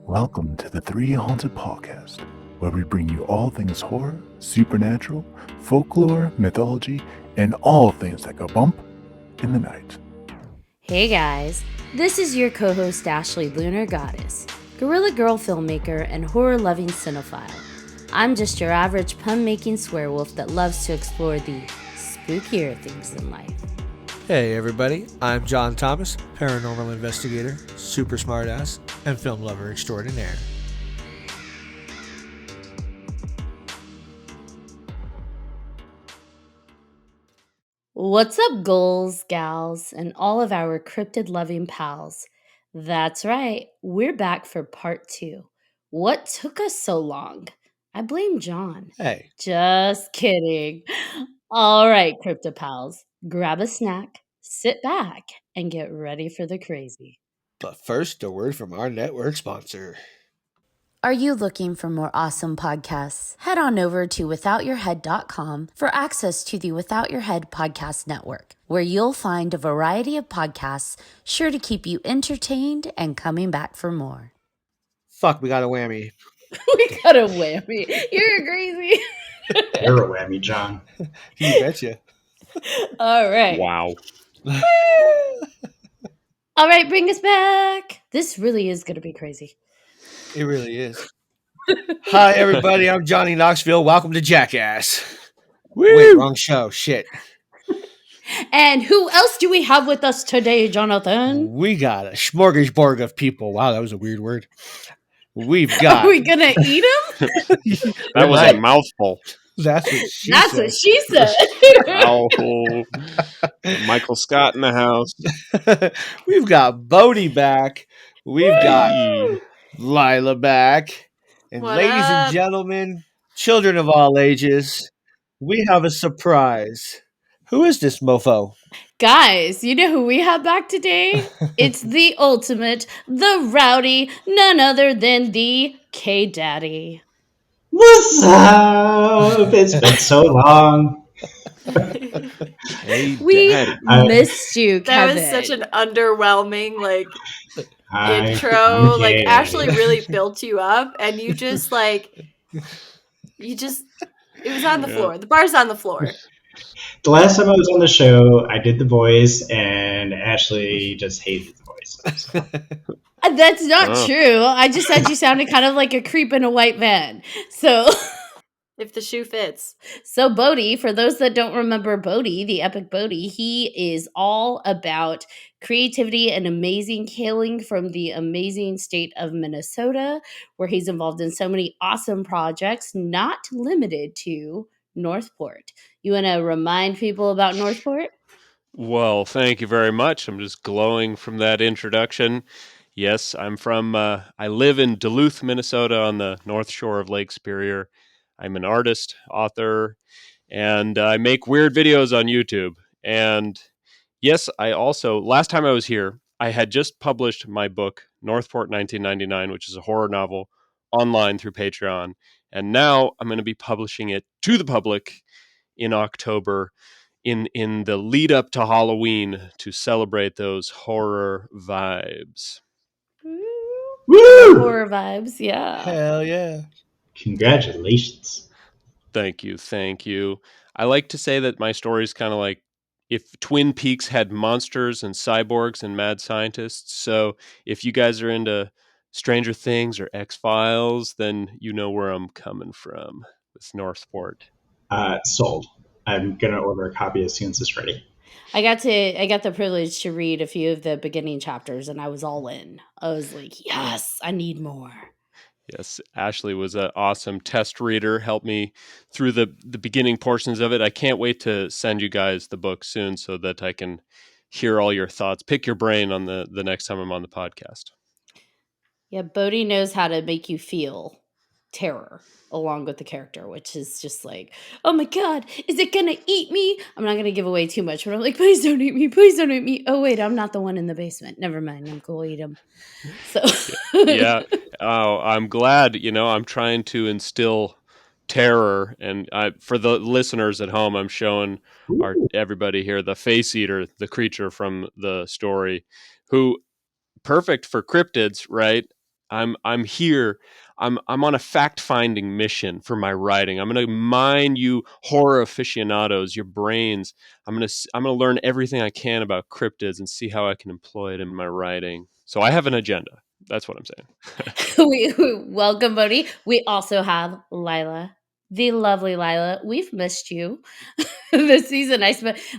Welcome to the 3Haunted podcast, where we bring you all things horror, supernatural, folklore, mythology, and all things that go bump in the night. Hey guys, this is your co-host Ashley Lunar Goddess, Gorilla Girl filmmaker and horror-loving cinephile. I'm just your average pun-making swearwolf that loves to explore the spookier things in life. Hey everybody, I'm John Thomas, paranormal investigator, super smartass, and film lover extraordinaire. What's up, ghouls, gals, and all of our cryptid-loving pals? That's right, we're back for part 2. What took us so long? I blame John. Hey, Just kidding. All right, cryptipals, grab a snack, sit back, and get ready for the crazy. but first, a word from our network sponsor. Are you looking for more awesome podcasts? Head on over to withoutyourhead.com for access to the Without Your Head podcast network, where you'll find a variety of podcasts sure to keep you entertained and coming back for more. Fuck, we got a whammy. We got a whammy. You're crazy. You're a whammy, John. You betcha. All right. Wow. All right, bring us back. This really is going to be crazy. It really is. Hi everybody, I'm Johnny Knoxville. Welcome to Jackass. Wait, wrong show. Shit. And who else do we have with us today, Jonathan? We got a smorgasbord of people. Wow, that was a weird word. We've got. Are we going to eat them? That was a mouthful. That's what she That's said. what she said. Oh, Michael Scott in the house. We've got Bodhi back. We've got Lila back. And What ladies up? and gentlemen, children of all ages, we have a surprise. Who is this mofo? Guys, you know who we have back today? It's the ultimate, the rowdy, none other than the K-Daddy. What's up? It's been so long. Hey, We Daddy. missed you, That Kevin. was such an underwhelming I'm intro. Like kidding. Ashley really built you up, and it was on the floor. The bar's on the floor. The last time I was on the show, I did the voice, and Ashley just hated the voice. So. That's not Oh. true. I just said you sounded kind of like a creep in a white van. So If the shoe fits. Bodhi, for those that don't remember Bodhi, the epic Bodhi, he is all about creativity and amazing killing from the amazing state of Minnesota, where he's involved in so many awesome projects, not limited to Northport. You want to remind people about Northport? Well, thank you very much. I'm just glowing from that introduction. Yes, I live in Duluth, Minnesota on the north shore of Lake Superior. I'm an artist, author, and I make weird videos on YouTube. And yes, last time I was here, I had just published my book, Northport 1999, which is a horror novel, online through Patreon. And now I'm going to be publishing it to the public in October in the lead up to Halloween to celebrate those horror vibes. Woo! Horror vibes, yeah. Hell yeah. Congratulations. Thank you. Thank you. I like to say that my story is kind of like if Twin Peaks had monsters and cyborgs and mad scientists. So if you guys are into Stranger Things or X-Files, then you know where I'm coming from with Northport. Sold. I'm going to order a copy as soon as it's ready. I got the privilege to read a few of the beginning chapters, and I was all in. I was like, yes, I need more. Yes, Ashley was an awesome test reader, helped me through the beginning portions of it. I can't wait to send you guys the book soon so that I can hear all your thoughts, pick your brain on the next time I'm on the podcast. Yeah, Bodhi knows how to make you feel terror along with the character, which is just like, oh my god, is it gonna eat me? I'm not gonna give away too much, but I'm like, please don't eat me, please don't eat me. Oh wait, I'm not the one in the basement. Never mind, I'm cool, eat him. So Yeah. Oh, I'm glad, I'm trying to instill terror. And for the listeners at home, I'm showing everybody here the face eater, the creature from the story, who perfect for cryptids, right? I'm here. I'm on a fact-finding mission for my writing. I'm going to mine you horror aficionados, your brains. I'm going to learn everything I can about cryptids and see how I can employ it in my writing. So I have an agenda. That's what I'm saying. we welcome Bodhi. We also have Lila, the lovely Lila. We've missed you this season.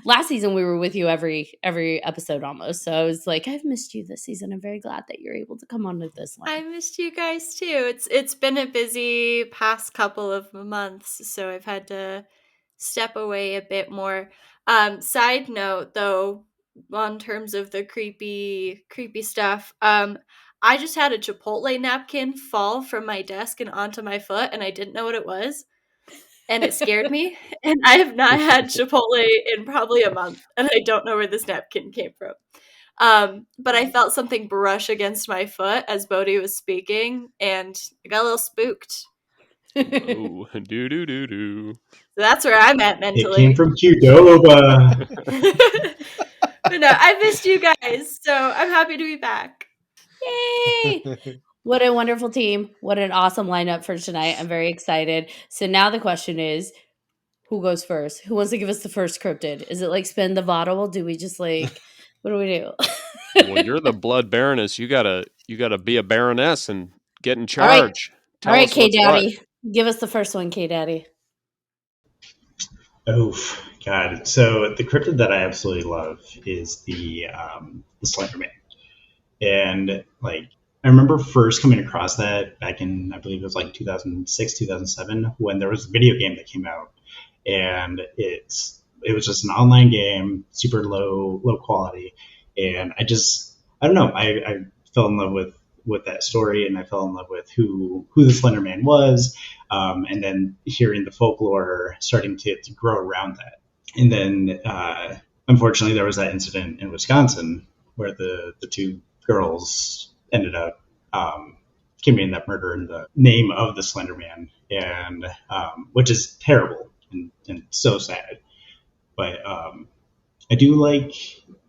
Last season we were with you every episode almost. So I was like, I've missed you this season. I'm very glad that you're able to come on to this one. I missed you guys too. It's been a busy past couple of months, so I've had to step away a bit more. Side note though, on terms of the creepy stuff, I just had a Chipotle napkin fall from my desk and onto my foot, and I didn't know what it was, and it scared me. And I have not had Chipotle in probably a month, and I don't know where this napkin came from. But I felt something brush against my foot as Bodhi was speaking, and I got a little spooked. Oh, do. So that's where I'm at It mentally. came from Qdoba. But no, I missed you guys, so I'm happy to be back. Yay! What a wonderful team. What an awesome lineup for tonight. I'm very excited. So now the question is, who goes first? Who wants to give us the first cryptid? Is it like spin the bottle? Do we just like, what do we do? Well, you're the blood baroness. You gotta be a baroness and get in All right. charge. Tell All right, us what's K-Daddy. Give us the first one, K-Daddy. Oh, God. So the cryptid that I absolutely love is the Slender Man. And like I remember first coming across that back in, I believe it was like 2006, 2007, when there was a video game that came out, and it was just an online game, super low quality, and I don't know, I fell in love with that story, and I fell in love with who the Slender Man was, and then hearing the folklore starting to grow around that, and then unfortunately there was that incident in Wisconsin where the two girls ended up committing that murder in the name of the Slender Man, and which is terrible and so sad. But I do like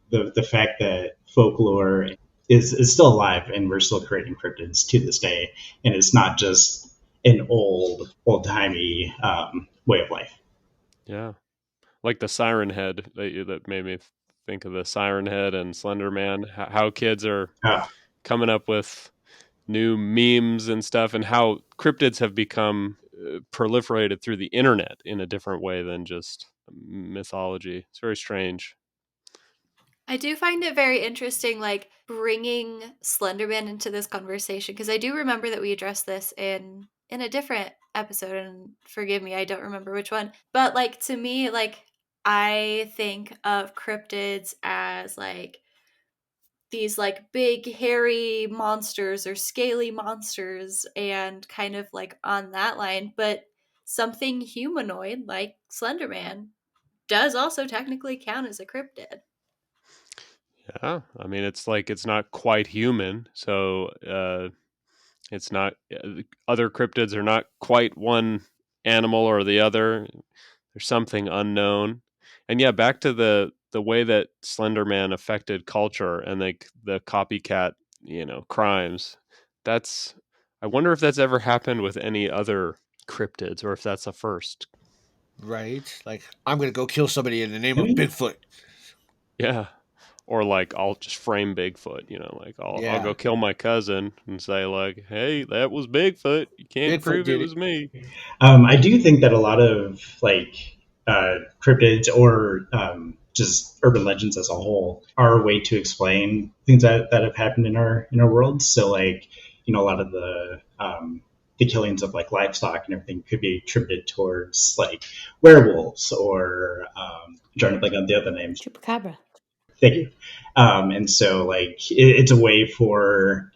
the fact that folklore is still alive, and we're still creating cryptids to this day, and it's not just an old timey way of life. Yeah, like the Siren Head that made me think of the Siren Head and Slender Man. How kids are coming up with new memes and stuff, and how cryptids have become proliferated through the internet in a different way than just mythology. It's very strange. I do find it very interesting, like bringing Slenderman into this conversation, because I do remember that we addressed this in a different episode, and forgive me, I don't remember which one. But like to me, like I think of cryptids as like these like big hairy monsters or scaly monsters, and kind of like on that line. But something humanoid like Slenderman does also technically count as a cryptid. Yeah, I mean, it's like it's not quite human, so it's not. Other cryptids are not quite one animal or the other. There's something unknown, and yeah, back to the way that Slender Man affected culture and like the copycat, crimes. That's. I wonder if that's ever happened with any other cryptids, or if that's a first. Right? Like, I'm going to go kill somebody in the name of Maybe. Bigfoot. Yeah. Or like I'll just frame Bigfoot, like I'll go kill my cousin and say like, "Hey, that was Bigfoot. You can't Bigfoot prove it did was me." I do think that a lot of like cryptids or just urban legends as a whole are a way to explain things that have happened in our world. So like a lot of the killings of like livestock and everything could be attributed towards like werewolves or trying to blank on the other names. Chupacabra. Thank you. And so like it's a way for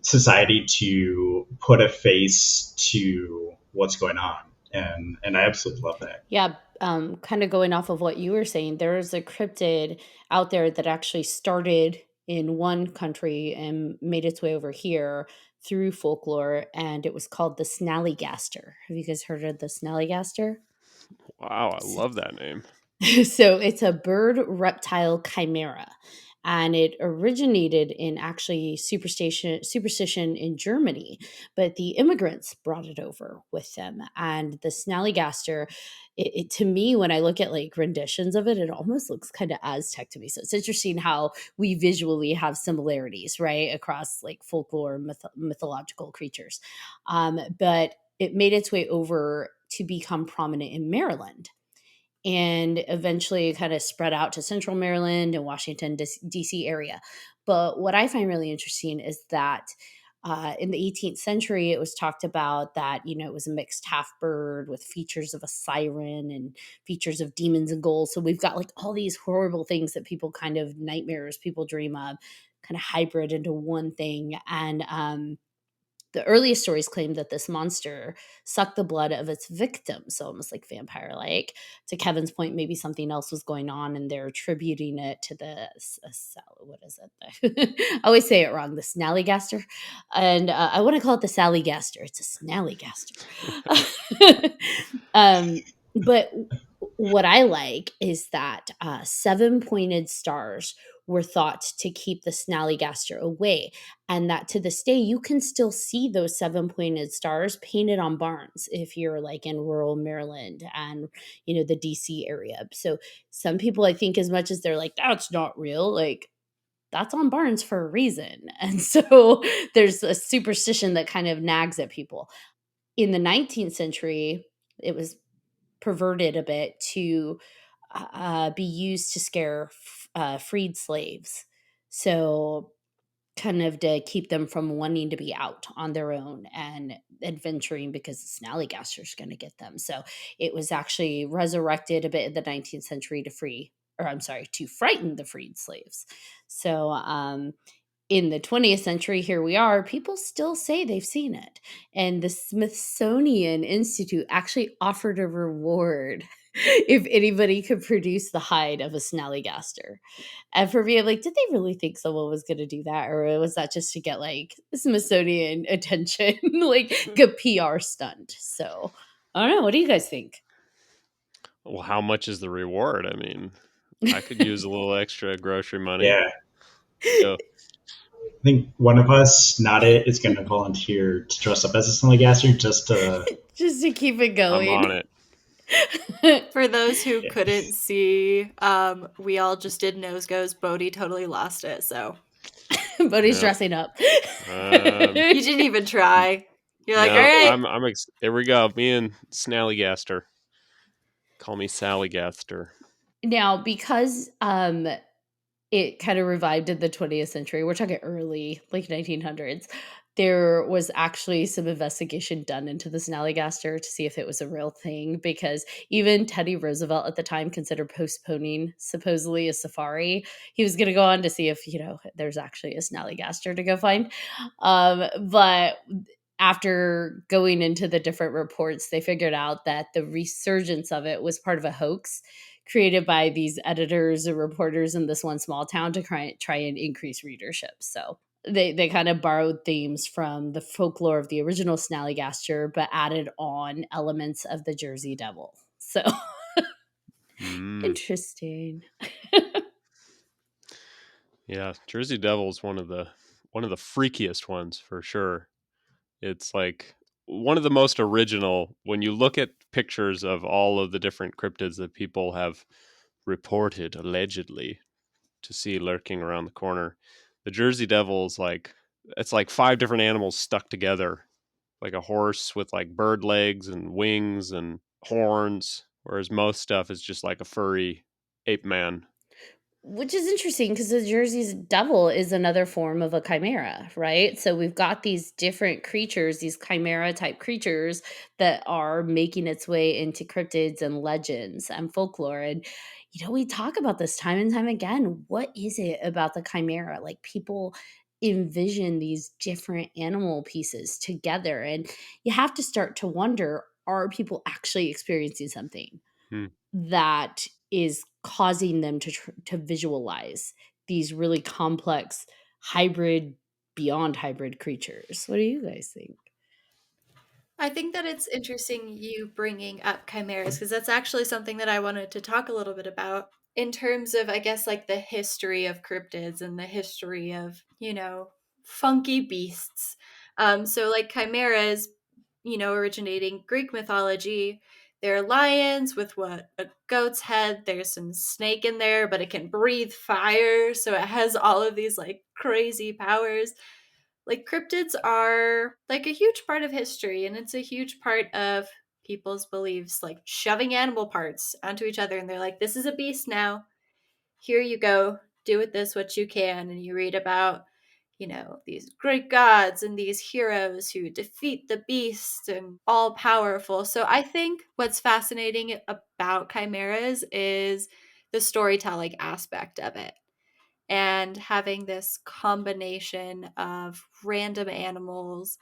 society to put a face to what's going on, and I absolutely love that. Yeah, kind of going off of what you were saying, there is a cryptid out there that actually started in one country and made its way over here through folklore, and it was called the Snallygaster. Have you guys heard of the Snallygaster? Wow, I love that name. So it's a bird reptile chimera, And it originated in actually superstition in Germany, but the immigrants brought it over with them. And the snallygaster, to me, when I look at like renditions of it, it almost looks kind of Aztec to me. So it's interesting how we visually have similarities, right, across like folklore, mythological creatures. But it made its way over to become prominent in Maryland, and eventually kind of spread out to central Maryland and Washington, D.C. area. But what I find really interesting is that in the 18th century, it was talked about that, it was a mixed half bird with features of a siren and features of demons and ghouls. So we've got like all these horrible things that people kind of nightmares people dream of, kind of hybrid into one thing. And the earliest stories claim that this monster sucked the blood of its victim, so almost like vampire-like. To Kevin's point, maybe something else was going on, and they're attributing it to the what is it? I always say it wrong. The snallygaster, and I want to call it the sallygaster. It's a snallygaster. But what I like is that 7-pointed stars were thought to keep the snallygaster away, and that to this day you can still see those 7-pointed stars painted on barns if you're like in rural Maryland and the DC area. So some people, I think, as much as they're like, that's not real, like that's on barns for a reason. And so there's a superstition that kind of nags at people. In the 19th century, it was perverted a bit to be used to scare freed slaves. So kind of to keep them from wanting to be out on their own and adventuring because the snallygaster is going to get them. So it was actually resurrected a bit in the 19th century to frighten the freed slaves. So in the 20th century, here we are, people still say they've seen it. And the Smithsonian Institute actually offered a reward if anybody could produce the hide of a snallygaster. And for me, I'm like, did they really think someone was going to do that? Or was that just to get like Smithsonian attention, like a PR stunt? So I don't know. What do you guys think? Well, how much is the reward? I mean, I could use a little extra grocery money. Yeah. So, I think one of us, not it, is going to volunteer to dress up as a snallygaster just to keep it going. I'm on it. For those who couldn't see, we all just did nose goes. Bodhi totally lost it, so Bodhi's dressing up. You didn't even try. You're like, no, all right. Here we go. Me and Snallygaster. Call me Sallygaster. Now, because it kind of revived in the 20th century, we're talking early, like 1900s, there was actually some investigation done into the snallygaster to see if it was a real thing, because even Teddy Roosevelt at the time considered postponing supposedly a safari. He was going to go on to see if, there's actually a snallygaster to go find. But after going into the different reports, they figured out that the resurgence of it was part of a hoax created by these editors and reporters in this one small town to try and increase readership. So they kind of borrowed themes from the folklore of the original snallygaster, but added on elements of the Jersey Devil. So interesting. Yeah, Jersey Devil is one of the freakiest ones for sure. It's like one of the most original. When you look at pictures of all of the different cryptids that people have reported allegedly to see lurking around the corner, the Jersey Devil is it's like 5 different animals stuck together, like a horse with like bird legs and wings and horns, whereas most stuff is just like a furry ape man. Which is interesting because the Jersey's devil is another form of a chimera, right? So we've got these different creatures, these chimera type creatures that are making its way into cryptids and legends and folklore. And, we talk about this time and time again. What is it about the chimera? Like, people envision these different animal pieces together, and you have to start to wonder, are people actually experiencing something that is causing them to visualize these really complex hybrid, beyond hybrid creatures? What do you guys think? I think that it's interesting you bringing up chimeras, because that's actually something that I wanted to talk a little bit about. in terms of, I guess, like the history of cryptids and the history of, funky beasts. So like chimeras, originating Greek mythology, they're lions with what, a goat's head. There's some snake in there, but it can breathe fire. So it has all of these like crazy powers. Like cryptids are like a huge part of history, and it's a huge part of people's beliefs, like shoving animal parts onto each other. And they're like, this is a beast now. Here you go. Do with this what you can. And you read about, these great gods and these heroes who defeat the beast and all powerful. So I think what's fascinating about chimeras is the storytelling aspect of it, and having this combination of random animals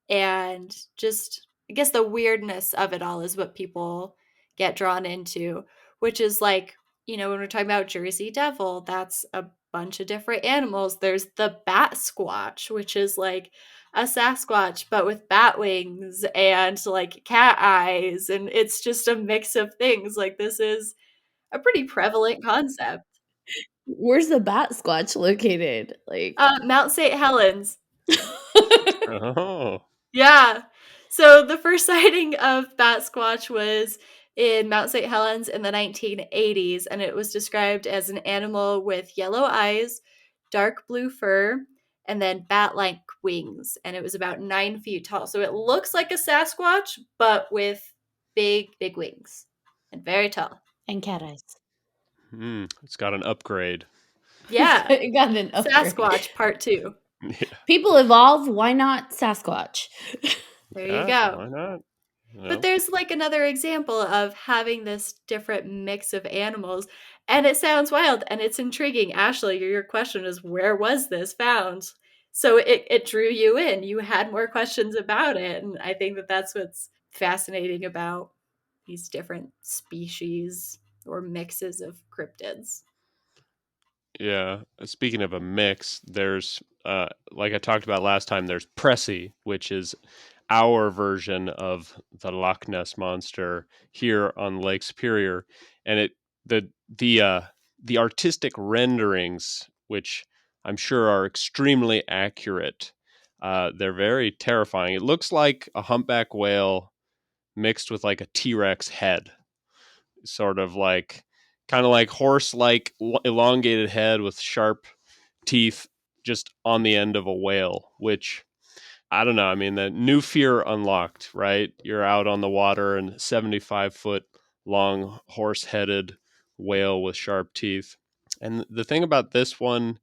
and just, I guess, the weirdness of it all is what people get drawn into, which is like, when we're talking about Jersey Devil, that's a bunch of different animals. There's the bat squatch, which is like a Sasquatch but with bat wings and like cat eyes, and it's just a mix of things. Like, this is a pretty prevalent concept. Where's the bat squatch located? Like, Mount St. Helens. Oh, Yeah. So the first sighting of bat squatch was in Mount St. Helens in the 1980s, and it was described as an animal with yellow eyes, dark blue fur, and then bat-like wings. And it was about 9 feet tall. So it looks like a Sasquatch, but with big, big wings and very tall. and cat eyes. it's got an upgrade. Yeah. It got an upgrade. Sasquatch Part 2. Yeah, People evolve. Why not Sasquatch? There you go. Why not? But there's like another example of having this different mix of animals, and it sounds wild and it's intriguing. Ashley, your question is, where was this found? So it drew you in. You had more questions about it, and I think that that's what's fascinating about these different species or mixes of cryptids. Yeah. Speaking of a mix, there's like I talked about last time, there's Pressy, which is our version of the Loch Ness monster here on Lake Superior, and the artistic renderings, which I'm sure are extremely accurate. They're very terrifying. It looks like a humpback whale mixed with like a T-Rex head, sort of like kind of like horse-like elongated head with sharp teeth just on the end of a whale, which I don't know. I mean, the new fear unlocked, right? You're out on the water and 75-foot long horse-headed whale with sharp teeth. And the thing about this one,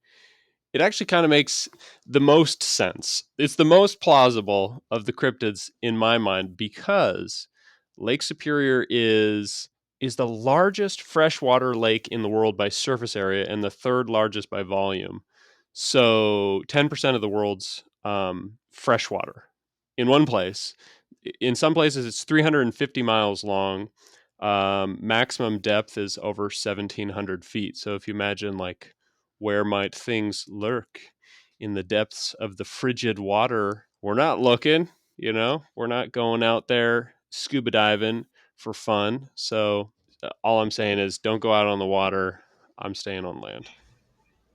it actually kind of makes the most sense. It's the most plausible of the cryptids in my mind, because Lake Superior is the largest freshwater lake in the world by surface area and the third largest by volume. So 10% of the world's freshwater in one place. In some places, it's 350 miles long. Maximum depth is over 1,700 feet. So if you imagine, like, where might things lurk in the depths of the frigid water, we're not looking, we're not going out there scuba diving for fun. So all I'm saying is don't go out on the water. I'm staying on land.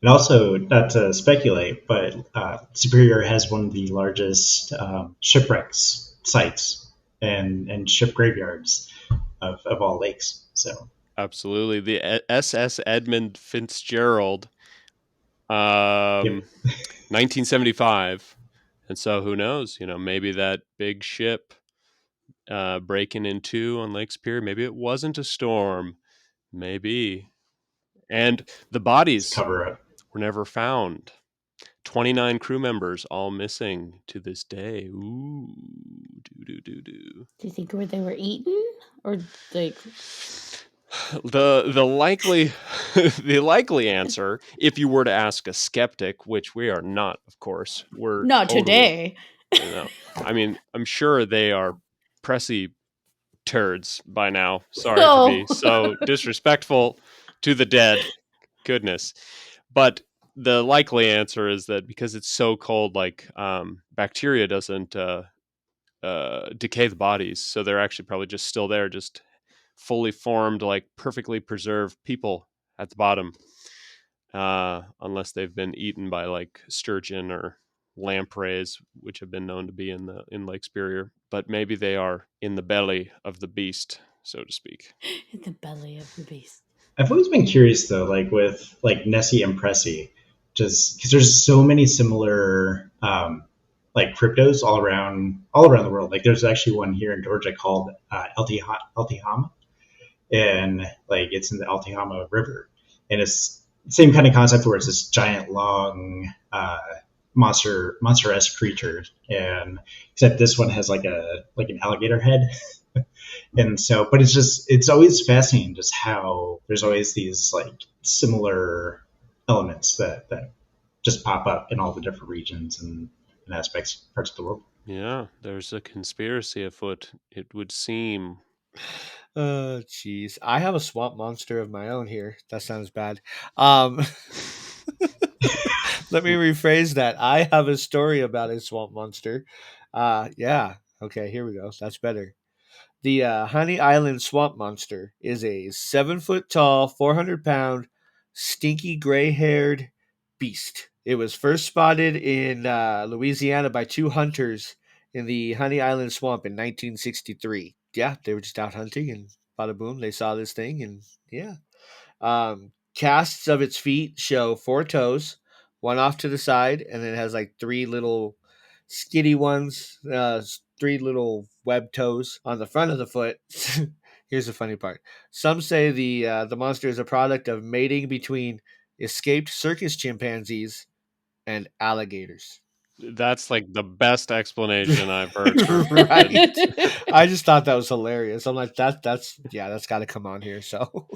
And also, not to speculate, but Superior has one of the largest shipwrecks sites and ship graveyards of all lakes. So Absolutely. The SS Edmund Fitzgerald, Yep. 1975. And so who knows, maybe that big ship breaking in two on Lake Superior, maybe it wasn't a storm. Maybe. And the bodies cover up. were never found. 29 crew members all missing to this day. Ooh, do. Do you think they were eaten, or like the likely the likely answer, if you were to ask a skeptic, which we are not, of course, we're not totally, today? I mean, I'm sure they are pressy turds by now. Sorry No. to be so disrespectful to the dead. Goodness. But the likely answer is that because it's so cold, like bacteria doesn't decay the bodies, so they're actually probably just still there, just fully formed, like perfectly preserved people at the bottom, unless they've been eaten by like sturgeon or lampreys, which have been known to be in Lake Superior. But maybe they are in the belly of the beast, so to speak. In the belly of the beast. I've always been curious though, like with like Nessie and Pressy, just because there's so many similar like cryptos all around the world. Like there's actually one here in Georgia called Altihama, and like it's in the Altihama River, and it's the same kind of concept where it's this giant, long, monster-esque creature, and except this one has like an alligator head. And so, but it's always fascinating just how there's always these like similar elements that just pop up in all the different regions and parts of the world. Yeah, there's a conspiracy afoot, it would seem. Jeez. I have a swamp monster of my own here. That sounds bad. Let me rephrase that. I have a story about a swamp monster. Yeah. Okay, here we go. That's better. The Honey Island swamp monster is a 7-foot tall, 400-pound, stinky gray-haired beast. It was first spotted in Louisiana by 2 hunters in the Honey Island swamp in 1963. Yeah, they were just out hunting, and bada boom, they saw this thing, and yeah. Casts of its feet show 4 toes, one off to the side, and then it has like 3 little skitty ones, 3 little web toes on the front of the foot. Here's the funny part. Some say the monster is a product of mating between escaped circus chimpanzees and alligators. That's like the best explanation I've heard. Right. I just thought that was hilarious. I'm like, that's got to come on here. So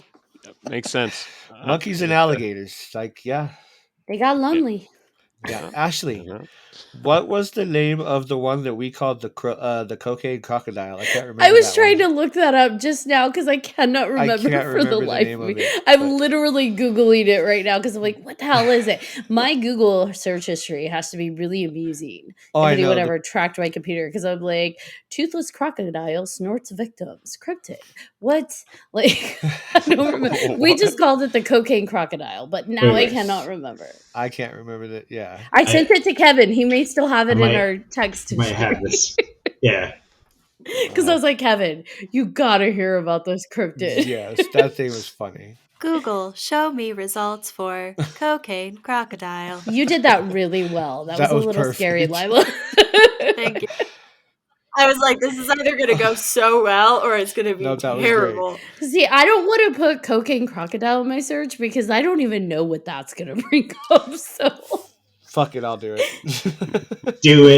makes sense. Monkeys and alligators, like, yeah. They got lonely. Yeah, Ashley, what was the name of the one that we called the cocaine crocodile? I can't remember. I was trying to look that up just now because I cannot remember for the life name of of me. it, I'm literally Googling it right now because I'm like, what the hell is it? My Google search history has to be really amusing. Oh, if I know. anyone ever tracked my computer because I'm like, toothless crocodile snorts victims. Cryptid. What? Like, I don't remember. We just called it the cocaine crocodile, but now I cannot remember. I can't remember that. Yeah. I sent it to Kevin. He may still have it in our text. Might have this. Yeah. Because I was like, Kevin, you gotta hear about this cryptid. Yes, that thing was funny. Google, show me results for cocaine crocodile. You did that really well. That was a little perfect. scary, Lila. Thank you. I was like, this is either going to go so well or it's going to be terrible. See, I don't want to put cocaine crocodile in my search because I don't even know what that's going to bring up. So fuck it, I'll do it. Do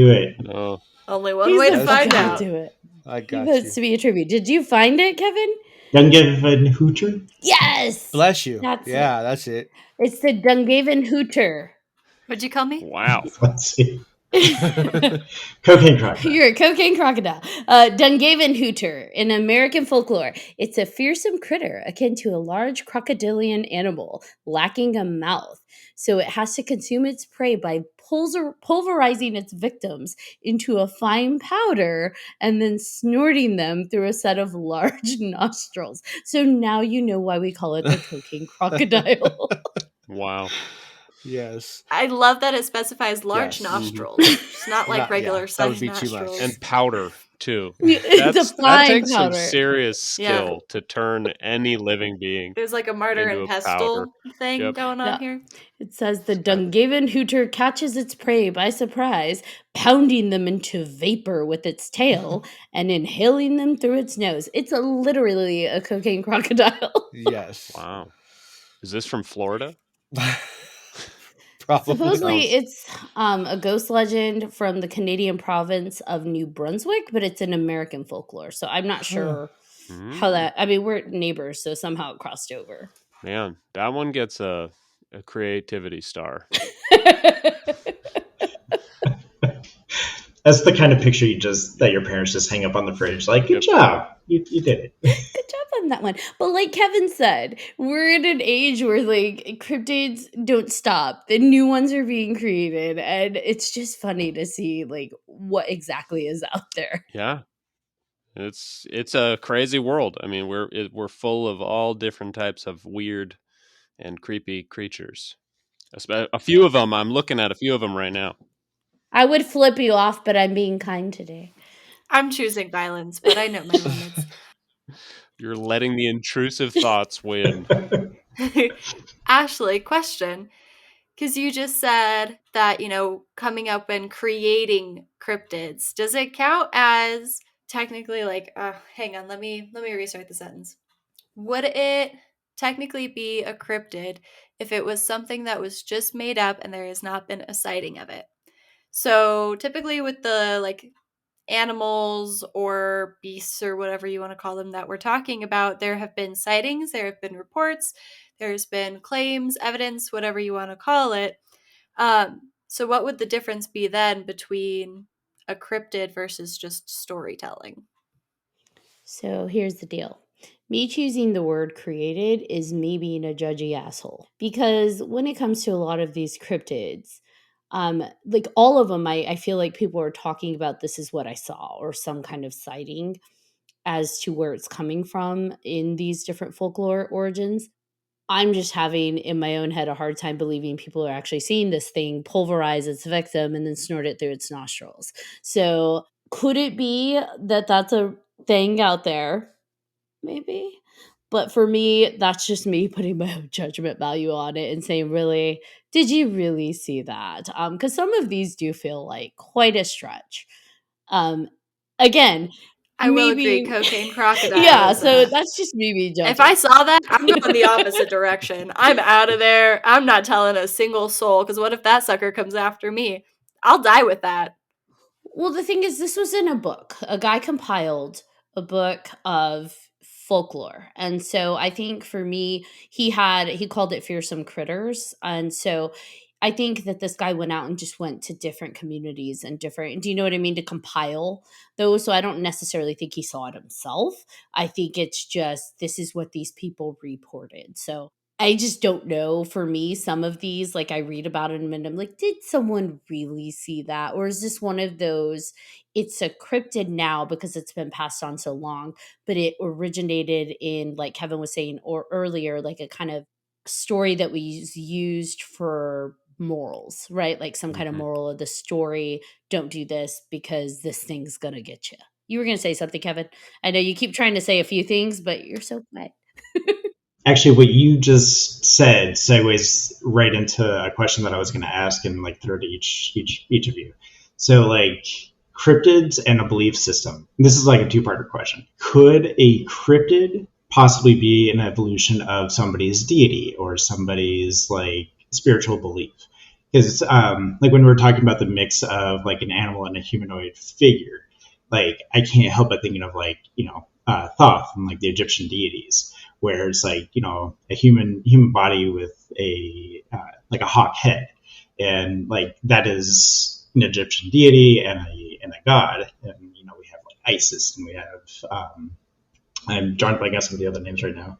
it. No. Only one way to find out. Do it. I got you. To be a tribute. Did you find it, Kevin? Dungaven Hooter? Yes. Bless you. That's it. It's the Dungaven Hooter. What'd you call me? Wow. Let's see. Cocaine crocodile. You're a cocaine crocodile. Dungaven Hooter in American folklore. It's a fearsome critter akin to a large crocodilian animal lacking a mouth. So it has to consume its prey by pulverizing its victims into a fine powder and then snorting them through a set of large nostrils. So now you know why we call it the cocaine crocodile. Wow. Yes. I love that it specifies large nostrils. It's not like regular size nostrils. And powder, too. It's a fine that takes powder. some serious skill to turn any living being. There's like a martyr and pestle thing going on here. It says the Dungaven Hooter catches its prey by surprise, pounding them into vapor with its tail and inhaling them through its nose. It's literally a cocaine crocodile. Yes. Wow. Is this from Florida? Probably. Supposedly it's a ghost legend from the Canadian province of New Brunswick, but it's an American folklore. So I'm not sure how that... I mean, we're neighbors, so somehow it crossed over. Man, that one gets a creativity star. That's the kind of picture that your parents just hang up on the fridge. Like, good job. You did it. Good job on that one. But like Kevin said, we're in an age where like cryptids don't stop. The new ones are being created. And it's just funny to see like what exactly is out there. Yeah. It's a crazy world. I mean, we're full of all different types of weird and creepy creatures. A few of them. I'm looking at a few of them right now. I would flip you off, but I'm being kind today. I'm choosing violence, but I know my limits. You're letting the intrusive thoughts win. Ashley, question. Because you just said that, coming up and creating cryptids, does it count as technically hang on, let me restart the sentence. Would it technically be a cryptid if it was something that was just made up and there has not been a sighting of it? So typically with the animals or beasts or whatever you want to call them that we're talking about, there have been sightings, there have been reports, there's been claims, evidence, whatever you want to call it. So what would the difference be then between a cryptid versus just storytelling? So here's the deal. Me choosing the word created is me being a judgy asshole. Because when it comes to a lot of these cryptids, like all of them, I feel like people are talking about this is what I saw or some kind of sighting as to where it's coming from in these different folklore origins. I'm just having in my own head a hard time believing people are actually seeing this thing pulverize its victim and then snort it through its nostrils. So could it be that that's a thing out there? Maybe. But for me, that's just me putting my own judgment value on it and saying, really, did you really see that? Because some of these do feel like quite a stretch. Um, again, I will agree, maybe, cocaine crocodile. yeah. So that's just me being judging. If I saw that, I'm going the opposite direction. I'm out of there. I'm not telling a single soul, because what if that sucker comes after me? I'll die with that. Well, the thing is, this was in a book. A guy compiled a book of folklore. And so I think for me, he called it Fearsome Critters. And so I think that this guy went out and just went to different communities and different, do you know what I mean, to compile those. So I don't necessarily think he saw it himself. I think it's just, this is what these people reported. So I just don't know. For me, some of these, like I read about it and I'm like, did someone really see that? Or is this one of those, it's a cryptid now because it's been passed on so long, but it originated in, like Kevin was saying or earlier, like a kind of story that we used for morals, right? Like some kind of moral of the story. Don't do this because this thing's going to get you. You were going to say something, Kevin. I know you keep trying to say a few things, but you're so quiet. Actually, what you just said segues right into a question that I was going to ask and throw to each of you. So, cryptids and a belief system. This is a two-part question. Could a cryptid possibly be an evolution of somebody's deity or somebody's spiritual belief? Because when we were talking about the mix of an animal and a humanoid figure, I can't help but thinking of Thoth and the Egyptian deities, where it's a human body with a a hawk head, and that is an Egyptian deity and a god, and we have Isis, and we have I'm drawing blank on some of the other names right now.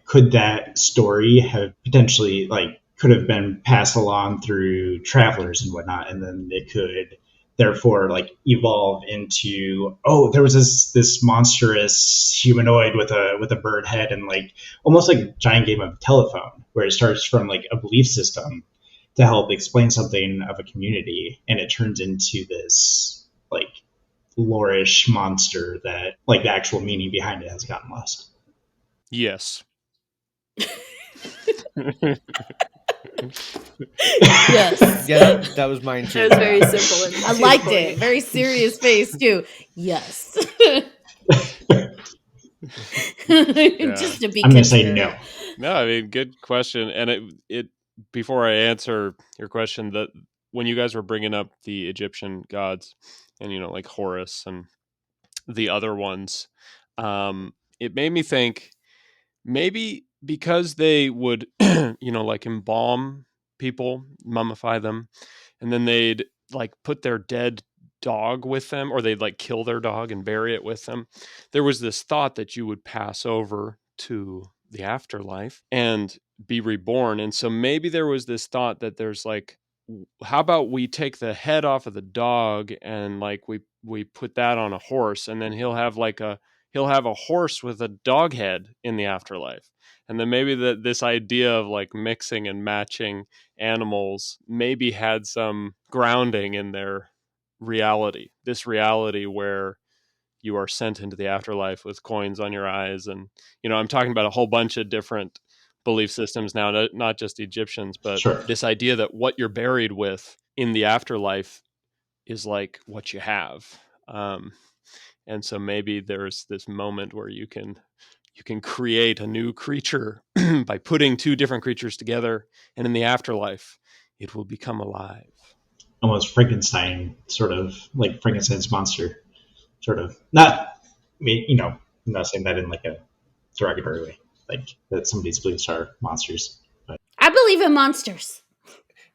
Could that story have potentially could have been passed along through travelers and whatnot, and then it could therefore evolve into, oh, there was this monstrous humanoid with a bird head, and almost like a giant game of telephone, where it starts from a belief system to help explain something of a community, and it turns into this lore-ish monster that the actual meaning behind it has gotten lost. Yes. Yes. Yeah, that was mine too. It was very simple. I liked it. Very serious face too. Yes. Just to be I'm going to say clear. no. No, I mean, good question. And it before I answer your question, that when you guys were bringing up the Egyptian gods and like Horus and the other ones, it made me think maybe because they would embalm people, mummify them, and then they'd put their dead dog with them, or they'd kill their dog and bury it with them. There was this thought that you would pass over to the afterlife and be reborn. And so maybe there was this thought that there's how about we take the head off of the dog and we put that on a horse, and then he'll have a horse with a dog head in the afterlife. And then maybe this idea of like mixing and matching animals maybe had some grounding in their reality, this reality where you are sent into the afterlife with coins on your eyes. And, I'm talking about a whole bunch of different belief systems now, not just Egyptians, but Sure. this idea that what you're buried with in the afterlife is like what you have. And so maybe there's this moment where you can create a new creature by putting two different creatures together, and in the afterlife it will become alive. Almost Frankenstein, sort of like Frankenstein's monster, sort of. Not, I'm not saying that in like a derogatory way, like that some of these beliefs are monsters. But I believe in monsters.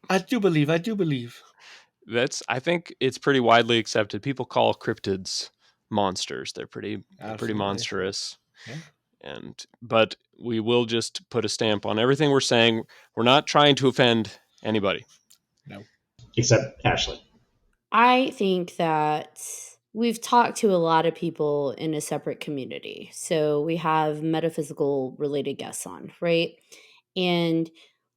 I do believe. I think it's pretty widely accepted. People call cryptids monsters. They're pretty monstrous. Yeah. But we will just put a stamp on everything we're saying. We're not trying to offend anybody. No. Except Ashley. I think that we've talked to a lot of people in a separate community. So we have metaphysical related guests on, right? And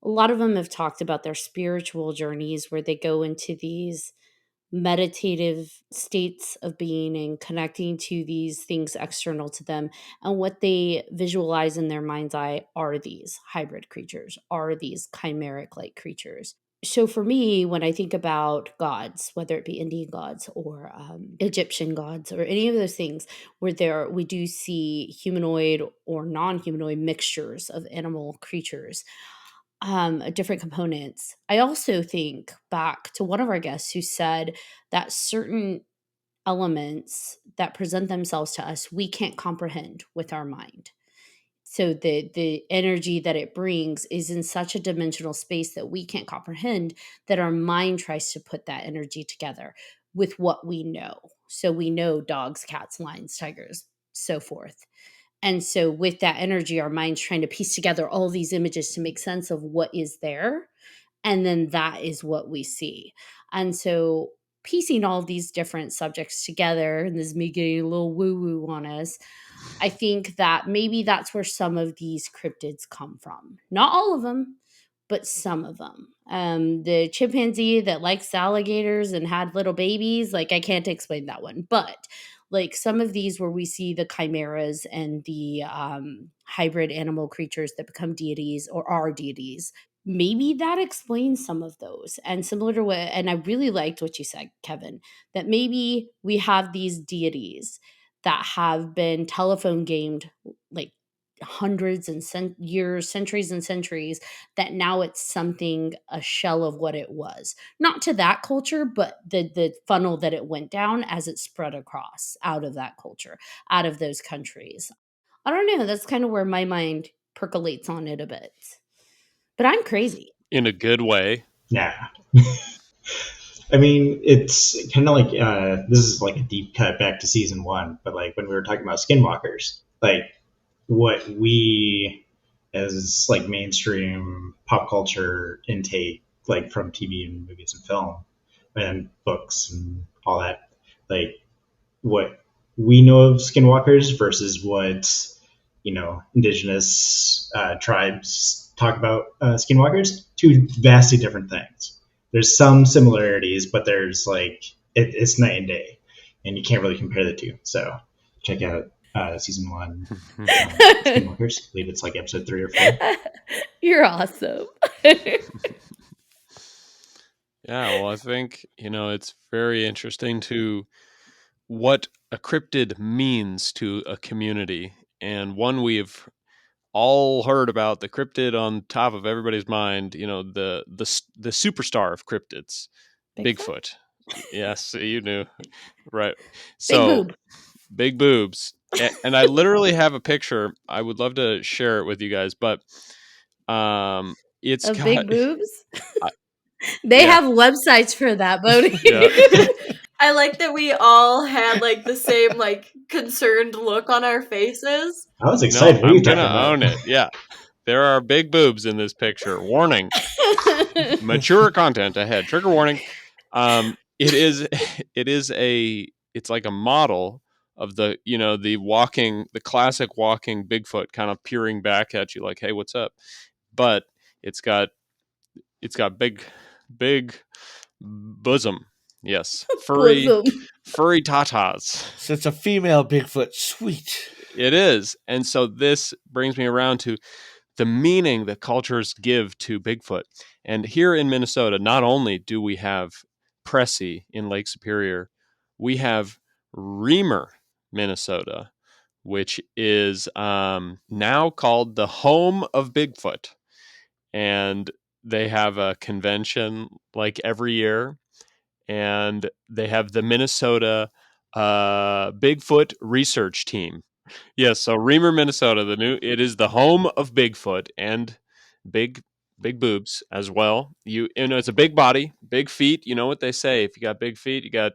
a lot of them have talked about their spiritual journeys where they go into these meditative states of being and connecting to these things external to them. And what they visualize in their mind's eye are these hybrid creatures, are these chimeric like creatures. So for me, when I think about gods, whether it be Indian gods or Egyptian gods or any of those things, where we do see humanoid or non-humanoid mixtures of animal creatures, different components. I also think back to one of our guests who said that certain elements that present themselves to us, we can't comprehend with our mind. So the energy that it brings is in such a dimensional space that we can't comprehend, that our mind tries to put that energy together with what we know. So we know dogs, cats, lions, tigers, so forth. And so with that energy, our mind's trying to piece together all these images to make sense of what is there. And then that is what we see. And so piecing all these different subjects together, and this is me getting a little woo-woo on us, I think that maybe that's where some of these cryptids come from. Not all of them, but some of them. The chimpanzee that likes alligators and had little babies, like I can't explain that one. But like some of these where we see the chimeras and the hybrid animal creatures that become deities or are deities, maybe that explains some of those. And similar to what, and I really liked what you said, Kevin, that maybe we have these deities that have been telephone gamed like hundreds and years, centuries and centuries, that now it's something, a shell of what it was. Not to that culture, but the funnel that it went down as it spread across out of that culture, out of those countries. I don't know. That's kind of where my mind percolates on it a bit. But I'm crazy. In a good way. Yeah. I mean, it's kind of like this is like a deep cut back to season 1, but like when we were talking about skinwalkers, like what we as like mainstream pop culture intake, like from TV and movies and film and books and all that, like what we know of skinwalkers versus what indigenous tribes talk about skinwalkers, two vastly different things. There's some similarities, but there's like it's night and day, and you can't really compare the two. So check out season 1, Skinwalkers. I believe it's like episode 3 or 4. You're awesome. Yeah, well, I think it's very interesting to what a cryptid means to a community, and one we've all heard about, the cryptid on top of everybody's mind, the superstar of cryptids, Bigfoot. Yes, you knew. Right. So big boobs. And I literally have a picture. I would love to share it with you guys, but it's of got big boobs. They have websites for that, Bodhi. Yeah. I like that we all had like the same like concerned look on our faces. I was excited. I'm gonna own it. Yeah, there are big boobs in this picture. Warning: mature content ahead. Trigger warning. It is a it's like a model of the the classic walking Bigfoot kind of peering back at you like, hey, what's up? But it's got big bosom. Yes, Bosom. furry tatas. So it's a female Bigfoot. Sweet. It is. And so this brings me around to the meaning that cultures give to Bigfoot. And here in Minnesota, not only do we have Pressy in Lake Superior, we have Reamer, Minnesota, which is now called the home of Bigfoot. And they have a convention like every year. And they have the Minnesota Bigfoot Research Team. Yes, so Reamer, Minnesota, it is the home of Bigfoot and big big boobs as well. It's a big body, big feet. You know what they say: if you got big feet, you got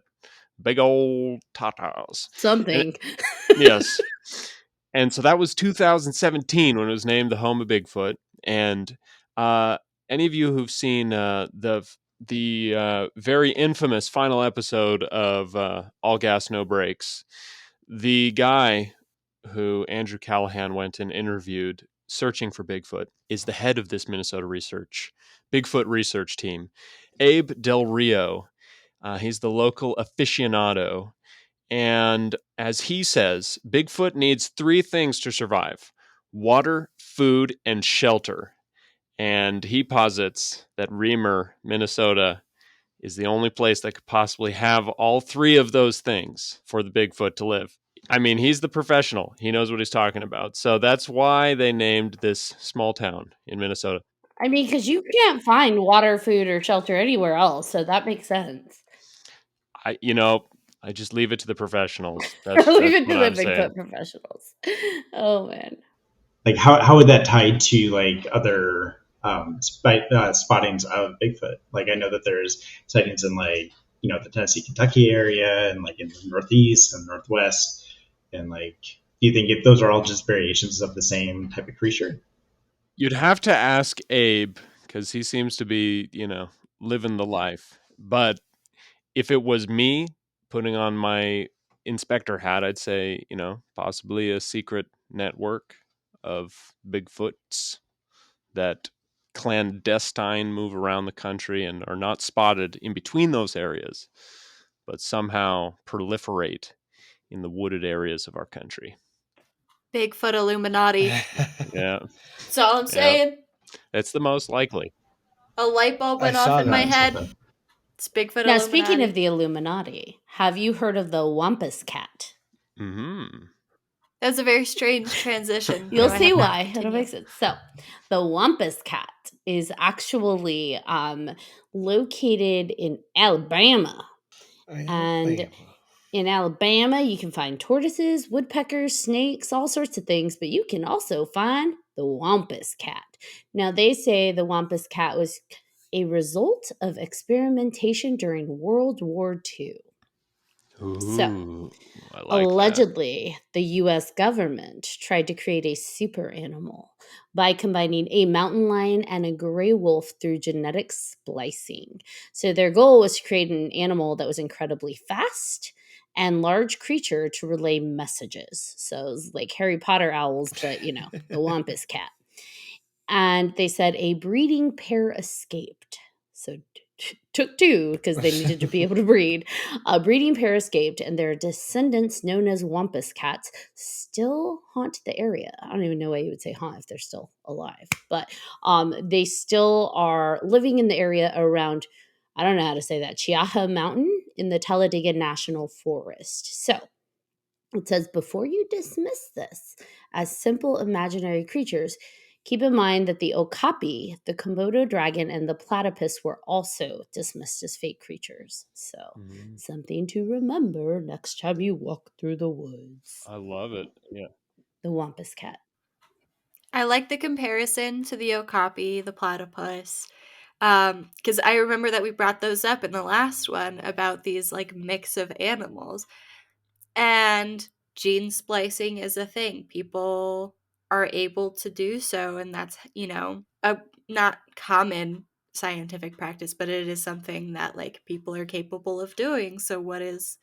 big old tatas. Something. Yes, and so that was 2017 when it was named the home of Bigfoot. And any of you who've seen the very infamous final episode of All Gas No Brakes, the guy who Andrew Callahan went and interviewed searching for Bigfoot is the head of this Minnesota Bigfoot research team, Abe Del Rio. He's the local aficionado. And as he says, Bigfoot needs 3 things to survive: water, food, and shelter. And he posits that Reamer, Minnesota, is the only place that could possibly have all 3 of those things for the Bigfoot to live. I mean, he's the professional. He knows what he's talking about. So that's why they named this small town in Minnesota. I mean, because you can't find water, food, or shelter anywhere else, so that makes sense. I just leave it to the professionals. That's Leave it to what the I'm saying. Bigfoot professionals. Oh man. Like how would that tie to like other spottings of Bigfoot? Like I know that there's sightings in like the Tennessee Kentucky area and like in the Northeast and Northwest, and like do you think if those are all just variations of the same type of creature? You'd have to ask Abe because he seems to be, living the life. But if it was me putting on my inspector hat, I'd say, possibly a secret network of Bigfoots that clandestine move around the country and are not spotted in between those areas, but somehow proliferate in the wooded areas of our country. Bigfoot Illuminati. Yeah. That's all I'm saying. It's the most likely. A light bulb went I off saw in my that. head. It's Bigfoot Now, Illuminati. speaking of the Illuminati, have you heard of the Wampus Cat? Mm-hmm. That was a very strange transition. You'll Go see ahead, why. continue. It'll make sense. So, the Wampus Cat is actually located in Alabama. And in Alabama, you can find tortoises, woodpeckers, snakes, all sorts of things, but you can also find the Wampus Cat. Now, they say the Wampus Cat was a result of experimentation during World War II. Ooh, I like that. Allegedly, the US government tried to create a super animal by combining a mountain lion and a gray wolf through genetic splicing. So their goal was to create an animal that was incredibly fast and large creature to relay messages. So it was like Harry Potter owls, but the Wampus Cat. And they said a breeding pair escaped. So took 2 because they needed to be able to breed. A breeding pair escaped, and their descendants, known as Wampus cats, still haunt the area. I don't even know why you would say haunt if they're still alive, but they still are living in the area around, I don't know how to say that, Chiaja Mountain in the Talladega National Forest. So it says, before you dismiss this as simple imaginary creatures, keep in mind that the okapi, the Komodo dragon, and the platypus were also dismissed as fake creatures. So, something to remember next time you walk through the woods. I love it. Yeah. The Wampus Cat. I like the comparison to the okapi, the platypus, because I remember that we brought those up in the last one about these like mix of animals. And gene splicing is a thing. People are able to do so, and that's, a not common scientific practice, but it is something that like people are capable of doing. So what is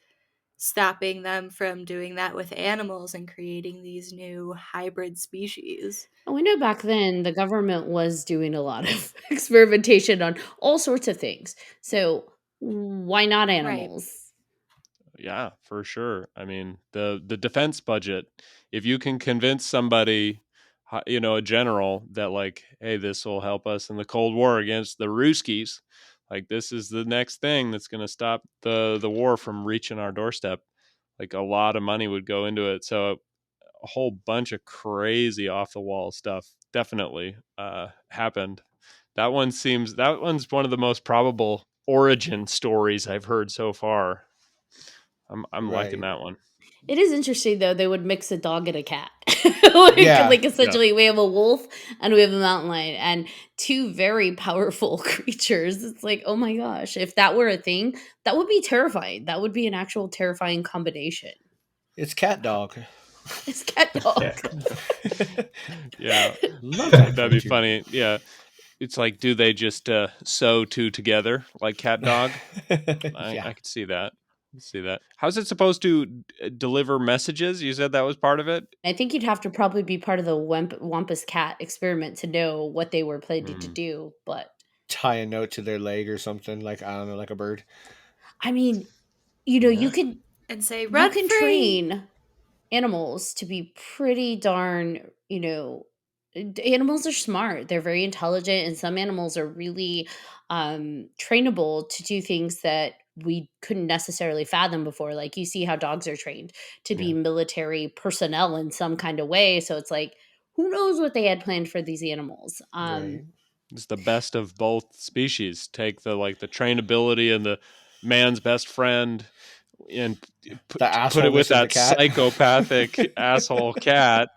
stopping them from doing that with animals and creating these new hybrid species. And we know back then the government was doing a lot of experimentation on all sorts of things. So why not Right. animals? Yeah, for sure. I mean, the defense budget, if you can convince somebody, a general that like, hey, this will help us in the Cold War against the Ruskies, like this is the next thing that's going to stop the war from reaching our doorstep. Like a lot of money would go into it. So a whole bunch of crazy off the wall stuff definitely happened. That one's one of the most probable origin stories I've heard so far. I'm liking Right. that one. It is interesting though, they would mix a dog and a cat. like, Yeah. like essentially we have a wolf and we have a mountain lion and two very powerful creatures. It's like, oh my gosh, if that were a thing, that would be terrifying. That would be an actual terrifying combination. It's cat dog. It's cat dog. Yeah. Love that That'd be creature. funny. Yeah. It's like, do they just sew two together like cat dog? Yeah. I could see that. How's it supposed to deliver messages? You said that was part of it? I think you'd have to probably be part of the Wampus cat experiment to know what they were planning to Hmm. do. But Tie a note to their leg or something, like, I don't know, like a bird. I mean, you Yeah. can And say, run free! train animals to be pretty darn, animals are smart. They're very intelligent, and some animals are really trainable to do things that we couldn't necessarily fathom before. Like you see how dogs are trained to be Yeah. military personnel in some kind of way. So it's like, who knows what they had planned for these animals? Right. It's the best of both species. Take the trainability and the man's best friend and The put it with assholeness of the that cat. psychopathic asshole cat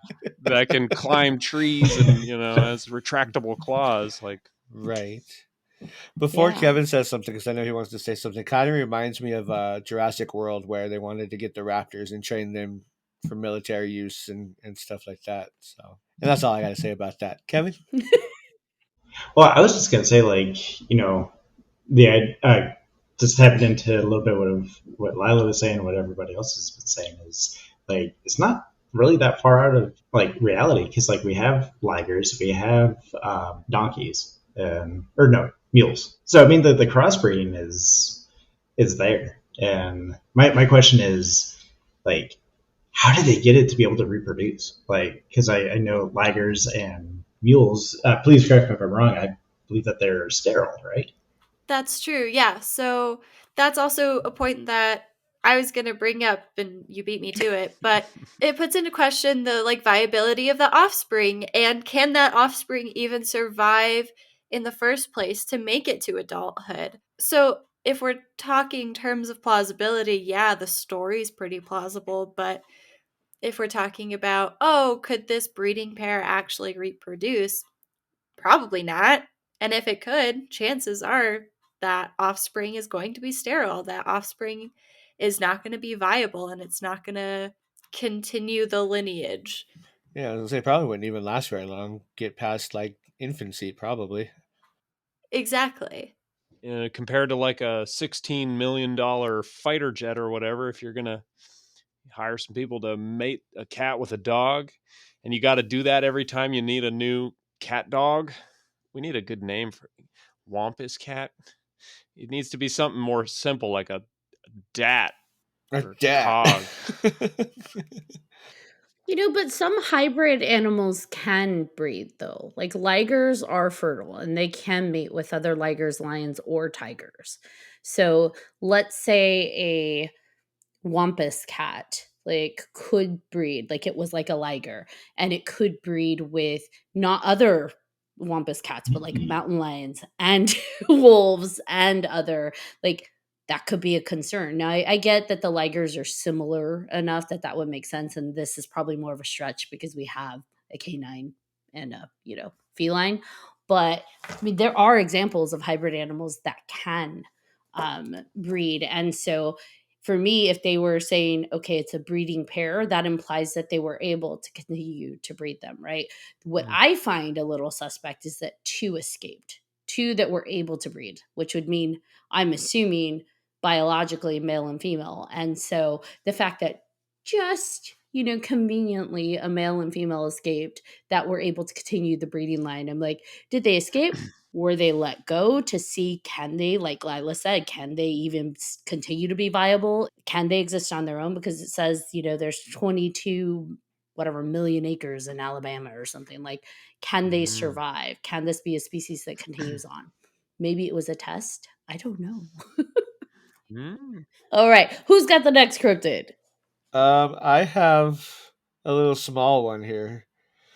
that can climb trees and has retractable claws. Like, Right. Before Yeah. Kevin says something, because I know he wants to say something, kind of reminds me of Jurassic World, where they wanted to get the raptors and train them for military use and stuff like that. So, and that's all I got to say about that. Kevin? Well, I was just gonna say, like, just tapping into a little bit of what Lila was saying, what everybody else has been saying is like it's not really that far out of like reality because like we have ligers, we have donkeys, or no mules. So I mean the crossbreeding is there, and my question is like how did they get it to be able to reproduce? Like because I know ligers and mules. Please correct me if I'm wrong. I believe that they're sterile, right? That's true. Yeah. So that's also a point that I was going to bring up and you beat me to it, but it puts into question the like viability of the offspring and can that offspring even survive in the first place to make it to adulthood? So if we're talking terms of plausibility, yeah, the story's pretty plausible, but if we're talking about, oh, could this breeding pair actually reproduce? Probably not. And if it could, chances are that offspring is going to be sterile. That offspring is not going to be viable and it's not going to continue the lineage. Yeah, I was gonna say probably wouldn't even last very long. Get past like infancy, probably. Exactly. compared to like a $16 million fighter jet or whatever, if you're going to hire some people to mate a cat with a dog, and you got to do that every time you need a new cat dog. We need a good name for Wampus cat. It needs to be something more simple, like a dat A or dad. cog. But some hybrid animals can breed though. Like ligers are fertile and they can mate with other ligers, lions, or tigers. So let's say a Wampus cat like could breed, like it was like a liger, and it could breed with not other Wampus cats, but like mountain lions and wolves and other like that could be a concern. Now, I get that the ligers are similar enough that that would make sense, and this is probably more of a stretch because we have a canine and a feline. But I mean, there are examples of hybrid animals that can breed, and so for me, if they were saying, okay, it's a breeding pair, that implies that they were able to continue to breed them, right? What I find a little suspect is that two escaped, two that were able to breed, which would mean, I'm assuming, biologically male and female. And so the fact that just, conveniently a male and female escaped, that were able to continue the breeding line. I'm like, did they escape? Were they let go to see, can they, like Lila said, can they even continue to be viable? Can they exist on their own? Because it says, there's 22 million acres in Alabama or something. Like, can they survive? Can this be a species that continues on? Maybe it was a test. I don't know. All right. Who's got the next cryptid? I have a little small one here.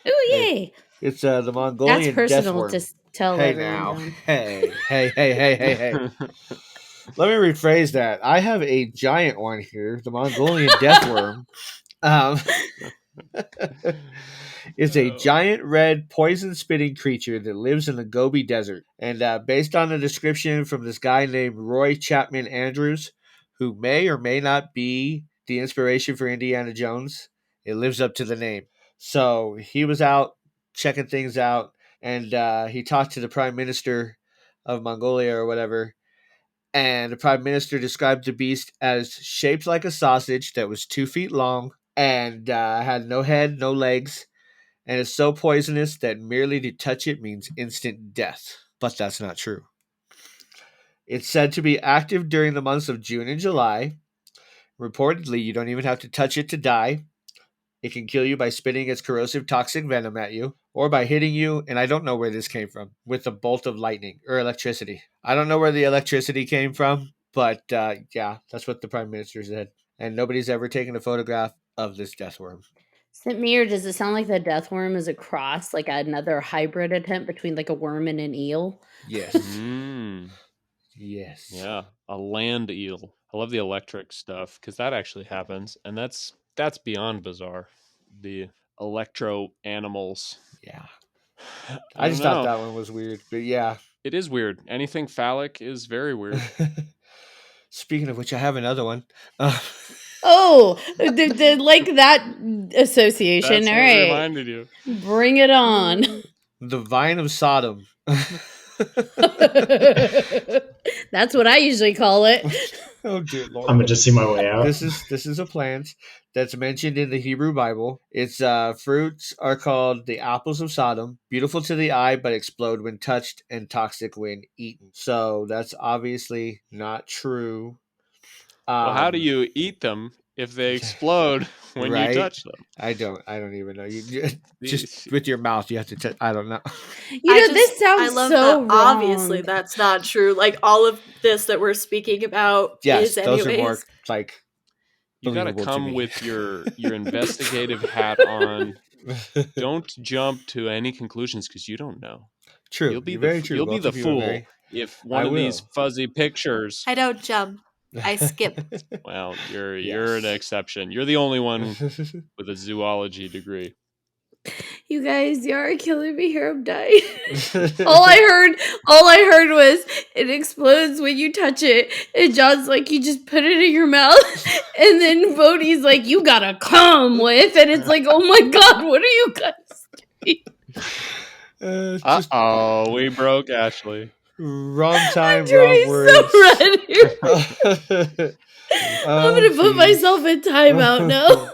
Oh, yay. It's the That's Mongolian personal deathworm. to tell Hey everyone. now, John. hey. Let me rephrase that. I have a giant one here, the Mongolian deathworm. It's a giant red poison-spitting creature that lives in the Gobi Desert. And based on the description from this guy named Roy Chapman Andrews, who may or may not be the inspiration for Indiana Jones, it lives up to the name. So he was out checking things out, and he talked to the Prime Minister of Mongolia or whatever, and the Prime Minister described the beast as shaped like a sausage that was 2 feet long and had no head, no legs, and is so poisonous that merely to touch it means instant death. But that's not true. It's said to be active during the months of June and July. Reportedly, you don't even have to touch it to die. It can kill you by spitting its corrosive toxic venom at you, or by hitting you, and I don't know where this came from, with a bolt of lightning or electricity. I don't know where the electricity came from, but yeah, that's what the Prime Minister said. And nobody's ever taken a photograph of this deathworm. Samir, does it sound like the death worm is a cross, like another hybrid attempt between like a worm and an eel? Yes. Yes. Yeah, a land eel. I love the electric stuff because that actually happens, and that's beyond bizarre. The electro animals. Yeah. I just thought that one was weird, but yeah. It is weird. Anything phallic is very weird. Speaking of which, I have another one. Oh, like that association. That's All what right. reminded you. Bring it on. The Vine of Sodom. That's what I usually call it. Oh dear Lord! I'm gonna just see my way out. This is a plant that's mentioned in the Hebrew Bible. Its fruits are called the apples of Sodom, beautiful to the eye but explode when touched and toxic when eaten. So that's obviously not true. Well, how do you eat them if they explode when you touch them? I don't even know. You just with your mouth, you have to touch. I don't know. This sounds so wrong. Obviously, that's not true. Like all of this that we're speaking about yes, is anyways. Those are more like you got to come with your investigative hat on. Don't jump to any conclusions because you don't know. True. You'll be very true. You'll be the fool if one of these fuzzy pictures. I don't jump. I skip. Well, you're an exception. You're the only one with a zoology degree. You guys, you are killing me here. I'm dying. all I heard was it explodes when you touch it. And John's like, you just put it in your mouth. And then Bodhi's like, you gotta come with. And it's like, oh my God, what are you guys doing? We broke Ashley. Wrong time, I'm wrong words. So red here. I'm gonna put myself in timeout now.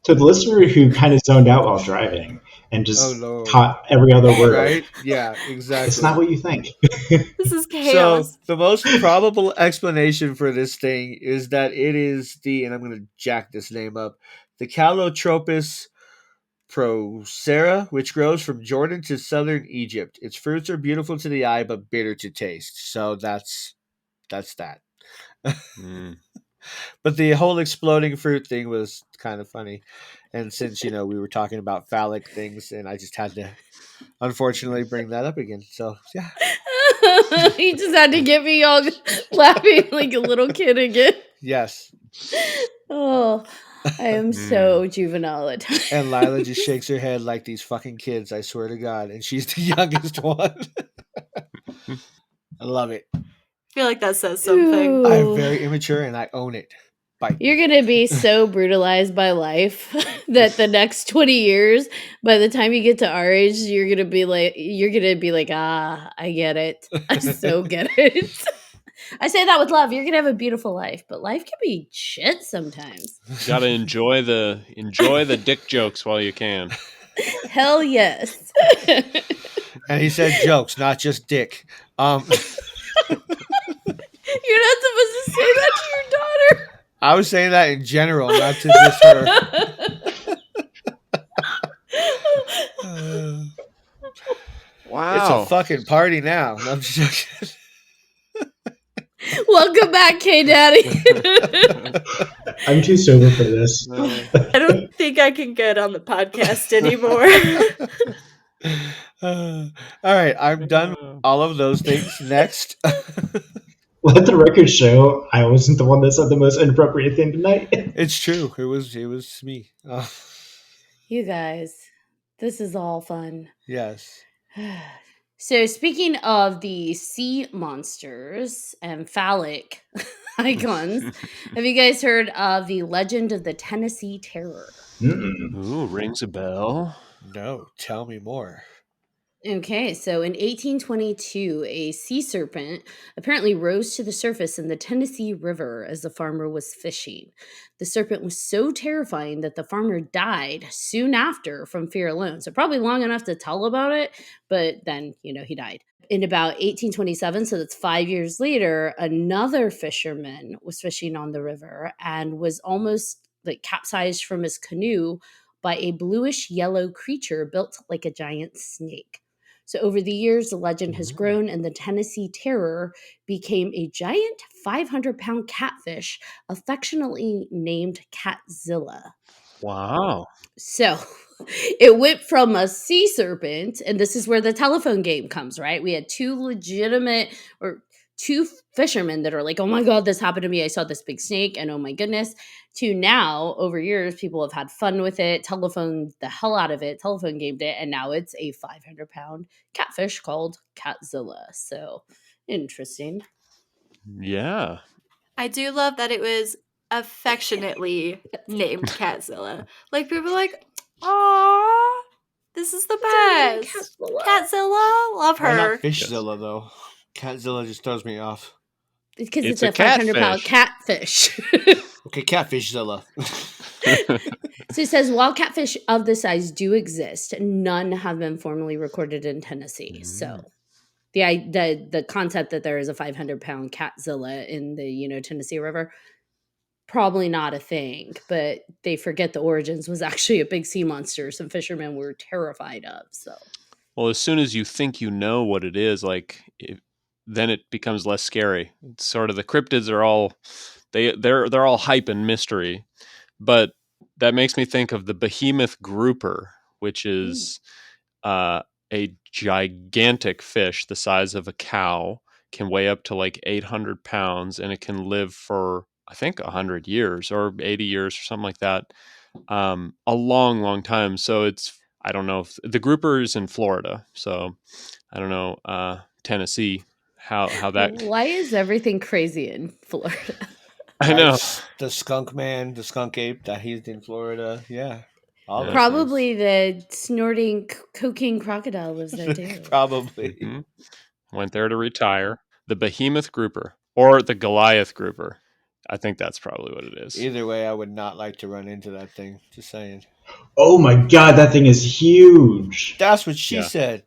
To the listener who kind of zoned out while driving and just caught every other word. Right? Yeah, exactly. It's not what you think. This is chaos. So the most probable explanation for this thing is that it is and I'm going to jack this name up, the Calotropis procera, which grows from Jordan to southern Egypt. Its fruits are beautiful to the eye, but bitter to taste. So that's that. But the whole exploding fruit thing was kind of funny. And since, we were talking about phallic things, and I just had to, unfortunately, bring that up again. So, yeah. He just had to get me all laughing like a little kid again. Yes. Oh, I am so juvenile at times. And Lila just shakes her head like these fucking kids, I swear to God. And she's the youngest one. I love it. I feel like that says something. Ooh. I'm very immature and I own it. Bye. You're going to be so brutalized by life that the next 20 years, by the time you get to our age, you're going to be like, I get it. I so get it. I say that with love. You're gonna have a beautiful life, but life can be shit sometimes. Got to enjoy the dick jokes while you can. Hell yes. And he said jokes, not just dick. You're not supposed to say that to your daughter. I was saying that in general, not to just her. Wow. It's a fucking party now. No, I'm just joking. Welcome back, K-Daddy. I'm too sober for this. I don't think I can get on the podcast anymore. All right, I'm done with all of those things. Next. Let the record show I wasn't the one that said the most inappropriate thing tonight. It's true. It was me. You guys, this is all fun. Yes. So speaking of the sea monsters and phallic icons, have you guys heard of the legend of the Tennessee Terror? Mm-mm. Ooh, rings a bell. No, tell me more. Okay, so in 1822, a sea serpent apparently rose to the surface in the Tennessee River as the farmer was fishing. The serpent was so terrifying that the farmer died soon after from fear alone. So, probably long enough to tell about it, but then, he died. In about 1827, so that's 5 years later, another fisherman was fishing on the river and was almost like capsized from his canoe by a bluish yellow creature built like a giant snake. So over the years, the legend has grown, and the Tennessee Terror became a giant 500-pound catfish, affectionately named Catzilla. Wow. So it went from a sea serpent, and this is where the telephone game comes, right? We had two fishermen that are like, oh my God, this happened to me. I saw this big snake, and oh my goodness. To now, over years, people have had fun with it, telephoned the hell out of it, telephone gamed it, and now it's a 500-pound catfish called Catzilla. So interesting. Yeah. I do love that it was affectionately named Catzilla. Like, people are like, "Aw, this is the best. Catzilla, love Why her." not Fishzilla, though? Catzilla just throws me off. Because It's it's a a 500-pound catfish. Okay, Catfishzilla. So it says, while catfish of this size do exist, none have been formally recorded in Tennessee. So the concept that there is a 500-pound catzilla in the Tennessee River, probably not a thing. But they forget the origins was actually a big sea monster some fishermen were terrified of. So Well, as soon as you think you know what it is, then it becomes less scary. It's sort of the cryptids are all they're all hype and mystery, but that makes me think of the behemoth grouper, which is a gigantic fish the size of a cow, can weigh up to like 800 pounds, and it can live for I think 100 years or 80 years or something like that. A long, long time. So I don't know if the grouper is in Florida, so I don't know Tennessee how that. why is everything crazy in Florida? I know. Right? The skunk man, the skunk ape that he's in Florida. Yeah. All those Probably the snorting cocaine crocodile lives there things. too. Probably. Mhm. Went there to retire. The behemoth grouper or the Goliath grouper. I think that's probably what it is. Either way, I would not like to run into that thing. Just saying. Oh my God, that thing is huge. That's what she Yeah. said.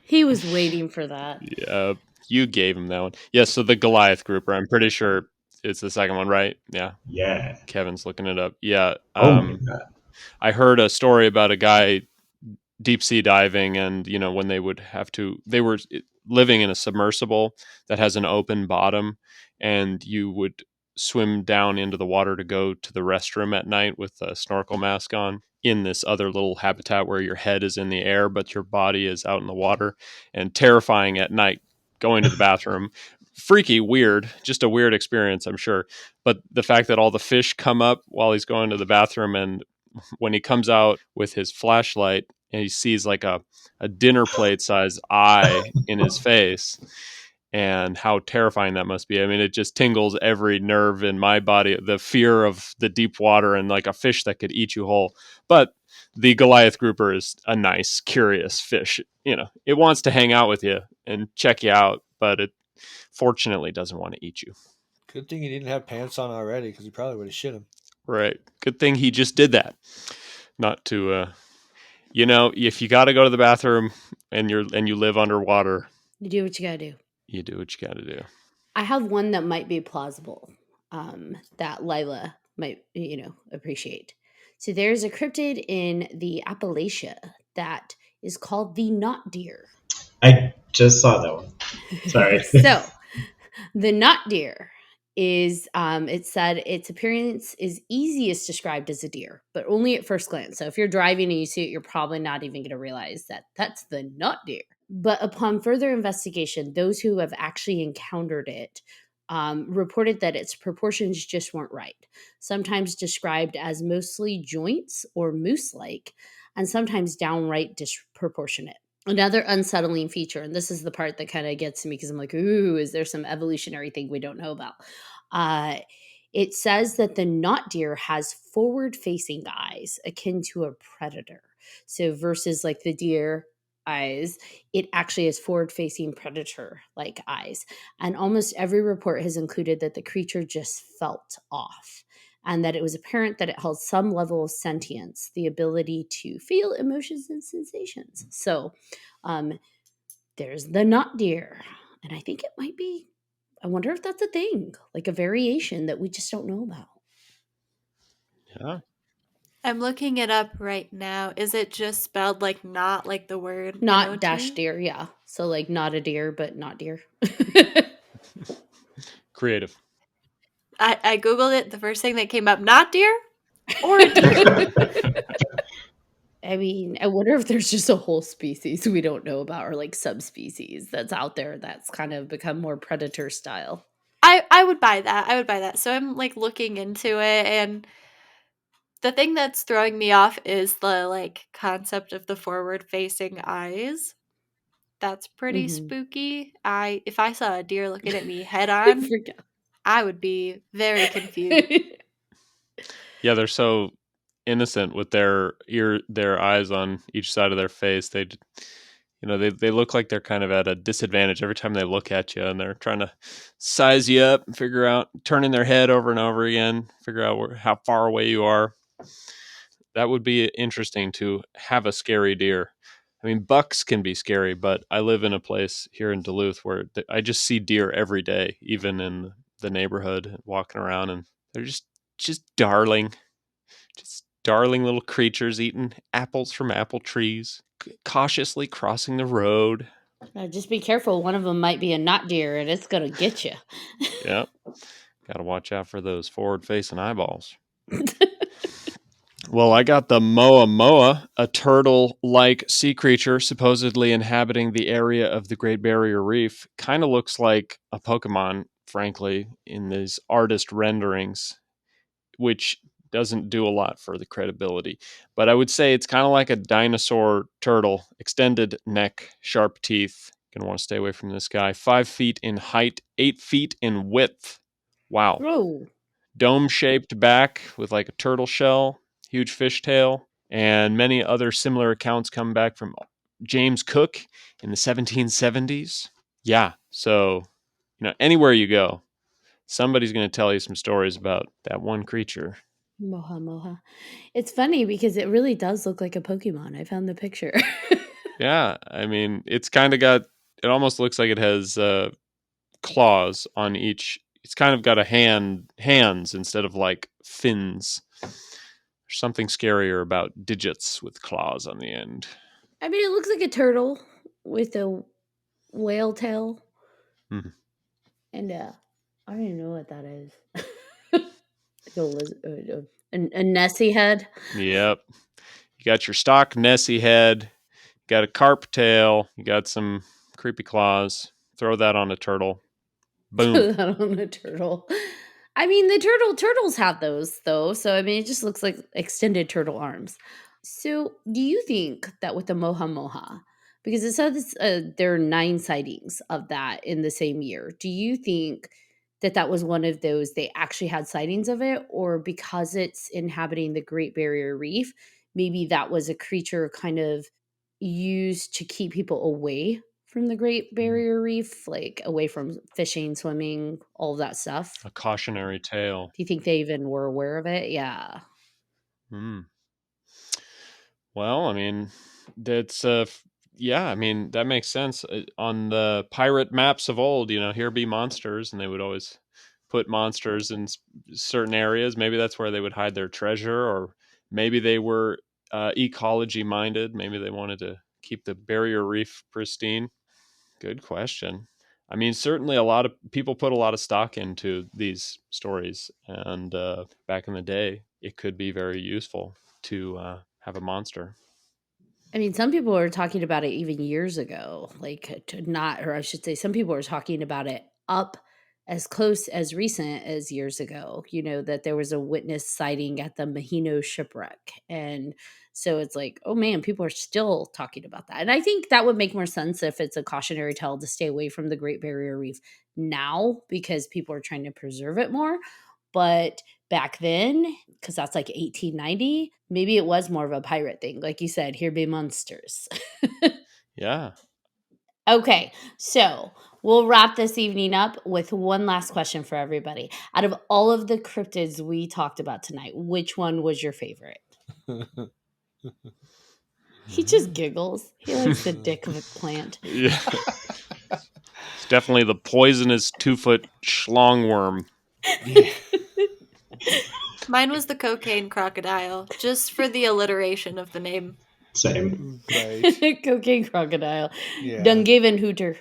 He was waiting for that. Yeah, you gave him that one. Yes, so the Goliath grouper. I'm pretty sure it's the second one, right? Yeah. Yeah. Kevin's looking it up. Yeah. Oh my God. I heard a story about a guy deep sea diving, and when they were living in a submersible that has an open bottom, and you would swim down into the water to go to the restroom at night with a snorkel mask on in this other little habitat where your head is in the air but your body is out in the water, and terrifying at night going to the bathroom. Freaky, weird, just a weird experience, I'm sure. But the fact that all the fish come up while he's going to the bathroom, and when he comes out with his flashlight and he sees like a dinner plate size eye in his face, and how terrifying that must be. I mean, it just tingles every nerve in my body, the fear of the deep water and like a fish that could eat you whole. But the Goliath grouper is a nice, curious fish. It wants to hang out with you and check you out, but fortunately doesn't want to eat you. Good thing he didn't have pants on already, because he probably would have shit him. Right. Good thing he just did that. Not to, if you got to go to the bathroom and you live underwater, You do what you gotta do. you do what you got to do. I have one that might be plausible, that Lila might, appreciate. So there's a cryptid in the Appalachia that is called the knot deer. I just saw that one. Sorry. So the knot deer is, it said its appearance is easiest described as a deer, but only at first glance. So if you're driving and you see it, you're probably not even going to realize that that's the knot deer. But upon further investigation, those who have actually encountered it reported that its proportions just weren't right. Sometimes described as mostly joints or moose-like, and sometimes downright disproportionate. Another unsettling feature, and this is the part that kind of gets me because I'm like, ooh, is there some evolutionary thing we don't know about? It says that the knot deer has forward-facing eyes akin to a predator. So versus like the deer eyes, it actually has forward-facing predator-like eyes. And almost every report has included that the creature just felt off, and that it was apparent that it held some level of sentience, the ability to feel emotions and sensations. So there's the knot deer. And I think it might be, I wonder if that's a thing, like a variation that we just don't know about. Yeah. I'm looking it up right now. Is it just spelled like not like the word Not N-O-T? dash deer, yeah. So like not a deer, but not deer. Creative. I Googled it. The first thing that came up, not deer or a deer. I mean, I wonder if there's just a whole species we don't know about, or like subspecies that's out there that's kind of become more predator style. I would buy that. I would buy that. So I'm like looking into it, and the thing that's throwing me off is the like concept of the forward facing eyes. That's pretty Mhm. spooky. If I saw a deer looking at me head I on, forgot. I would be very confused. Yeah, they're so innocent with their eyes on each side of their face. They look like they're kind of at a disadvantage every time they look at you, and they're trying to size you up and figure out, turning their head over and over again, figure out how far away you are. That would be interesting to have a scary deer. I mean, bucks can be scary, but I live in a place here in Duluth where I just see deer every day, even in the neighborhood, walking around, and they're just darling. Just darling little creatures eating apples from apple trees, cautiously crossing the road. Just be careful. One of them might be a knot deer and it's going to get you. Yep. Got to watch out for those forward-facing eyeballs. Well, I got the moa moa, a turtle-like sea creature supposedly inhabiting the area of the Great Barrier Reef. Kind of looks like a Pokemon, frankly, in these artist renderings, which doesn't do a lot for the credibility. But I would say it's kind of like a dinosaur turtle, extended neck, sharp teeth. Gonna want to stay away from this guy. 5 feet in height, 8 feet in width. Wow. Whoa. Dome-shaped back with like a turtle shell, huge fishtail, and many other similar accounts come back from James Cook in the 1770s. Yeah, so anywhere you go, somebody's going to tell you some stories about that one creature. Moha moha. It's funny because it really does look like a Pokemon. I found the picture. Yeah, I mean, it's kind of it almost looks like it has claws on each. It's kind of got hands instead of like fins. There's something scarier about digits with claws on the end. I mean, it looks like a turtle with a whale tail. Mhm. And I don't even know what that is. Like a Nessie head. Yep. You got your stock Nessie head, you got a carp tail, you got some creepy claws. Throw that on a turtle. Boom. That on a turtle. I mean, the turtles have those though. So I mean, it just looks like extended turtle arms. So, do you think that with the moha moha, because it says there are 9 sightings of that in the same year, do you think that that was one of those they actually had sightings of it, or because it's inhabiting the Great Barrier Reef, maybe that was a creature kind of used to keep people away from the Great Barrier Reef, like away from fishing, swimming, all of that stuff? A cautionary tale. Do you think they even were aware of it? Yeah. Well, I mean, that's yeah, I mean, that makes sense. On the pirate maps of old, here be monsters, and they would always put monsters in certain areas. Maybe that's where they would hide their treasure, or maybe they were ecology minded. Maybe they wanted to keep the barrier reef pristine. Good question. I mean, certainly a lot of people put a lot of stock into these stories, and back in the day, it could be very useful to have a monster. I mean, some people were talking about it even years ago, like or I should say, some people were talking about it up as close as recent as years ago, that there was a witness sighting at the Mahino shipwreck. And so it's like, oh man, people are still talking about that. And I think that would make more sense if it's a cautionary tale to stay away from the Great Barrier Reef now, because people are trying to preserve it more. But back then, because that's like 1890, maybe it was more of a pirate thing. Like you said, here be monsters. Yeah. Okay, so we'll wrap this evening up with one last question for everybody. Out of all of the cryptids we talked about tonight, which one was your favorite? He just giggles. He likes the dick of a plant. Yeah. It's definitely the poisonous 2-foot schlongworm. Yeah. Mine was the cocaine crocodile, just for the alliteration of the name. Same. Right. Cocaine crocodile. Yeah. Dungaven hooter.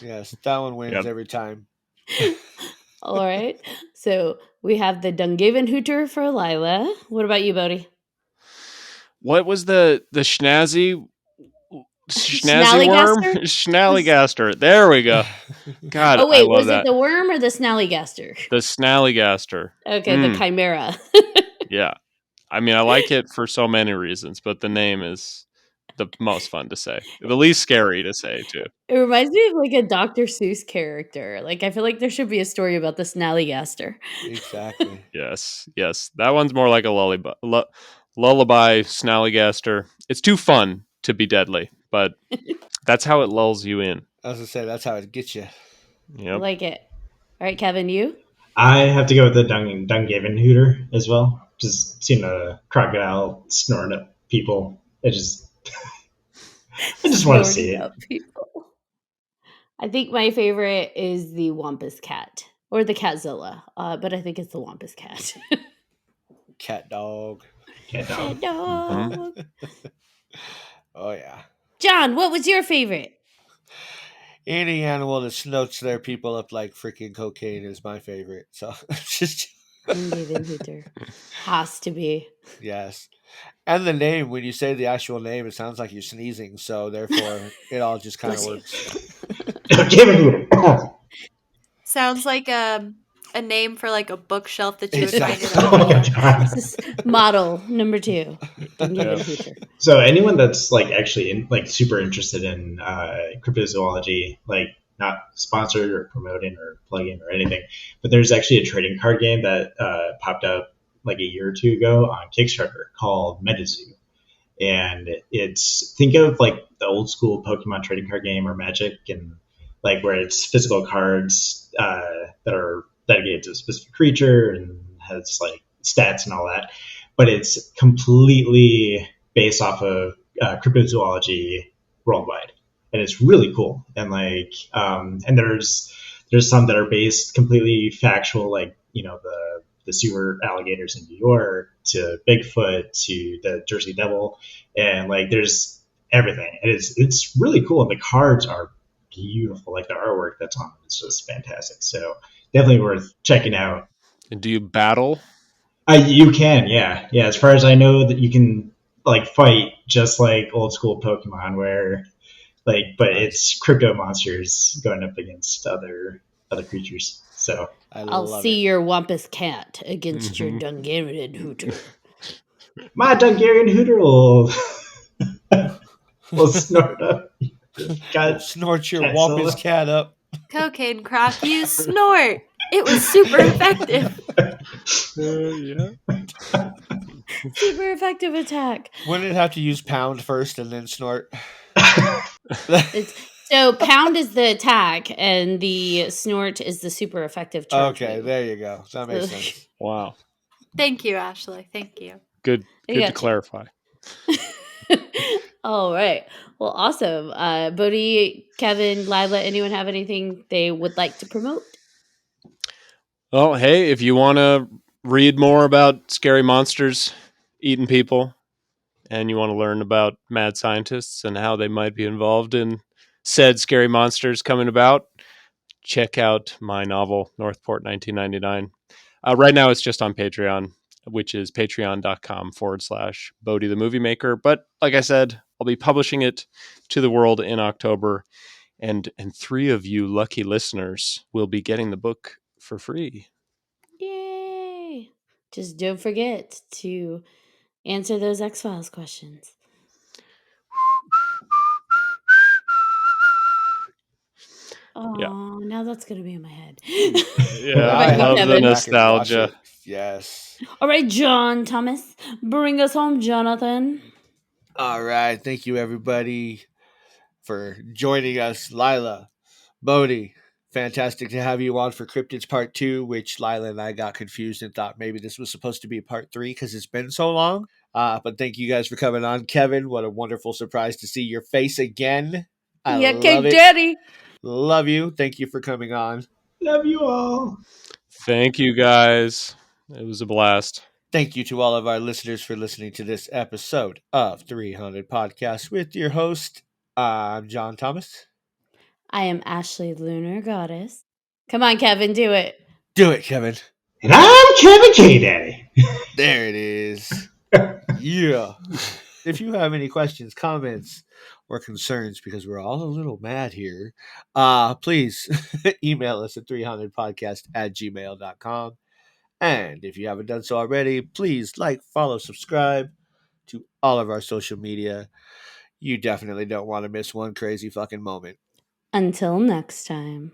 Yes, that one wins Yep. every time. All right. So we have the Dungaven hooter for Lila. What about you, Bodhi? What was the snazzy worm? Snallygaster? Snallygaster. There we go. God, Oh, I wait. love Was that. it the worm or the Snallygaster? The Snallygaster. Okay, the chimera. Yeah. I mean, I like it for so many reasons, but the name is the most fun to say. The least scary to say, too. It reminds me of like a Dr. Seuss character. Like, I feel like there should be a story about the Snallygaster. Exactly. Yes. That one's more like a lullaby Snallygaster. It's too fun to be deadly, but that's how it lulls you in. I was going to say, that's how it gets you. I Yep. like it. All right, Kevin, you? I have to go with the Dungaven hooter as well. Just seeing a crocodile snoring at people. I just want to see it. People. I think my favorite is the Wampus cat or the Catzilla, but I think it's the Wampus cat. Cat dog. Cat dog. Cat dog. Oh, yeah. John, what was your favorite? Any animal that snorts their people up like freaking cocaine is my favorite. So, just Dungaven hooter. Has to be. yes. And the name, when you say the actual name, it sounds like you're sneezing. So, therefore, it all just kind of Bless you. works. Dungaven hooter. Sounds like a name for like a bookshelf that you would Exactly. find Oh my in god. This is model number 2. Dungaven hooter. So anyone that's like actually super interested in cryptozoology, like not sponsored or promoting or plugging or anything, but there's actually a trading card game that popped up like a year or two ago on Kickstarter called MetaZoo. And it's, think of like the old school Pokemon trading card game or Magic, and like where it's physical cards that are dedicated to a specific creature and has like stats and all that. But it's completely based off of cryptozoology worldwide, and it's really cool. And like, and there's some that are based completely factual, like the sewer alligators in New York to Bigfoot to the Jersey Devil, and like there's everything. And it's really cool, and the cards are beautiful. Like the artwork that's on it is just fantastic. So definitely worth checking out. And do you battle? You can, yeah. As far as I know, that you can like fight just like old school Pokemon, where like, but it's crypto monsters going up against other creatures. So I'll see your Wampus cat against your Dungaven hooter. my Dungaven hooter will snort up. God, Snort your Catzilla. Wampus cat up. Cocaine croc, you snort. It was super effective. Yeah. Super effective attack. Wouldn't it have to use pound first and then snort? It's So pound is the attack, and the snort is the super effective charge Okay, move. there you go. That makes So- sense. Wow. Thank you, Ashley. Thank you. Good I to gotcha. clarify. All right. Well, awesome. Bodhi, Kevin, Lila, anyone have anything they would like to promote? Well, hey, if you want to read more about scary monsters eating people, and you want to learn about mad scientists and how they might be involved in said scary monsters coming about, check out my novel, Northport 1999. Right now, it's just on Patreon, which is patreon.com/Bodhi the Movie Maker. But like I said, I'll be publishing it to the world in October. And 3 of you lucky listeners will be getting the book for free. Yay! Just don't forget to answer those X-Files questions. Oh, now that's going to be in my head. Yeah, What I about you, love the Kevin? Back and watch nostalgia. it. Yes. All right, John Thomas, bring us home, Jonathan. All right. Thank you, everybody, for joining us. Lila, Bodhi, fantastic to have you on for Cryptids Part 2, which Lila and I got confused and thought maybe this was supposed to be Part 3 because it's been so long. But thank you guys for coming on. Kevin, what a wonderful surprise to see your face again. I love it. Daddy. Love you. Thank you for coming on. Love you all. Thank you, guys. It was a blast. Thank you to all of our listeners for listening to this episode of 300 Podcast with your host. I'm John Thomas. I am Ashley Lunar Goddess. Come on, Kevin, do it. Do it, Kevin. And I'm Kevin J. Daddy. There it is. Yeah. If you have any questions, comments, or concerns, because we're all a little mad here, please email us at 300podcast@gmail.com. And if you haven't done so already, please like, follow, subscribe to all of our social media. You definitely don't want to miss one crazy fucking moment. Until next time.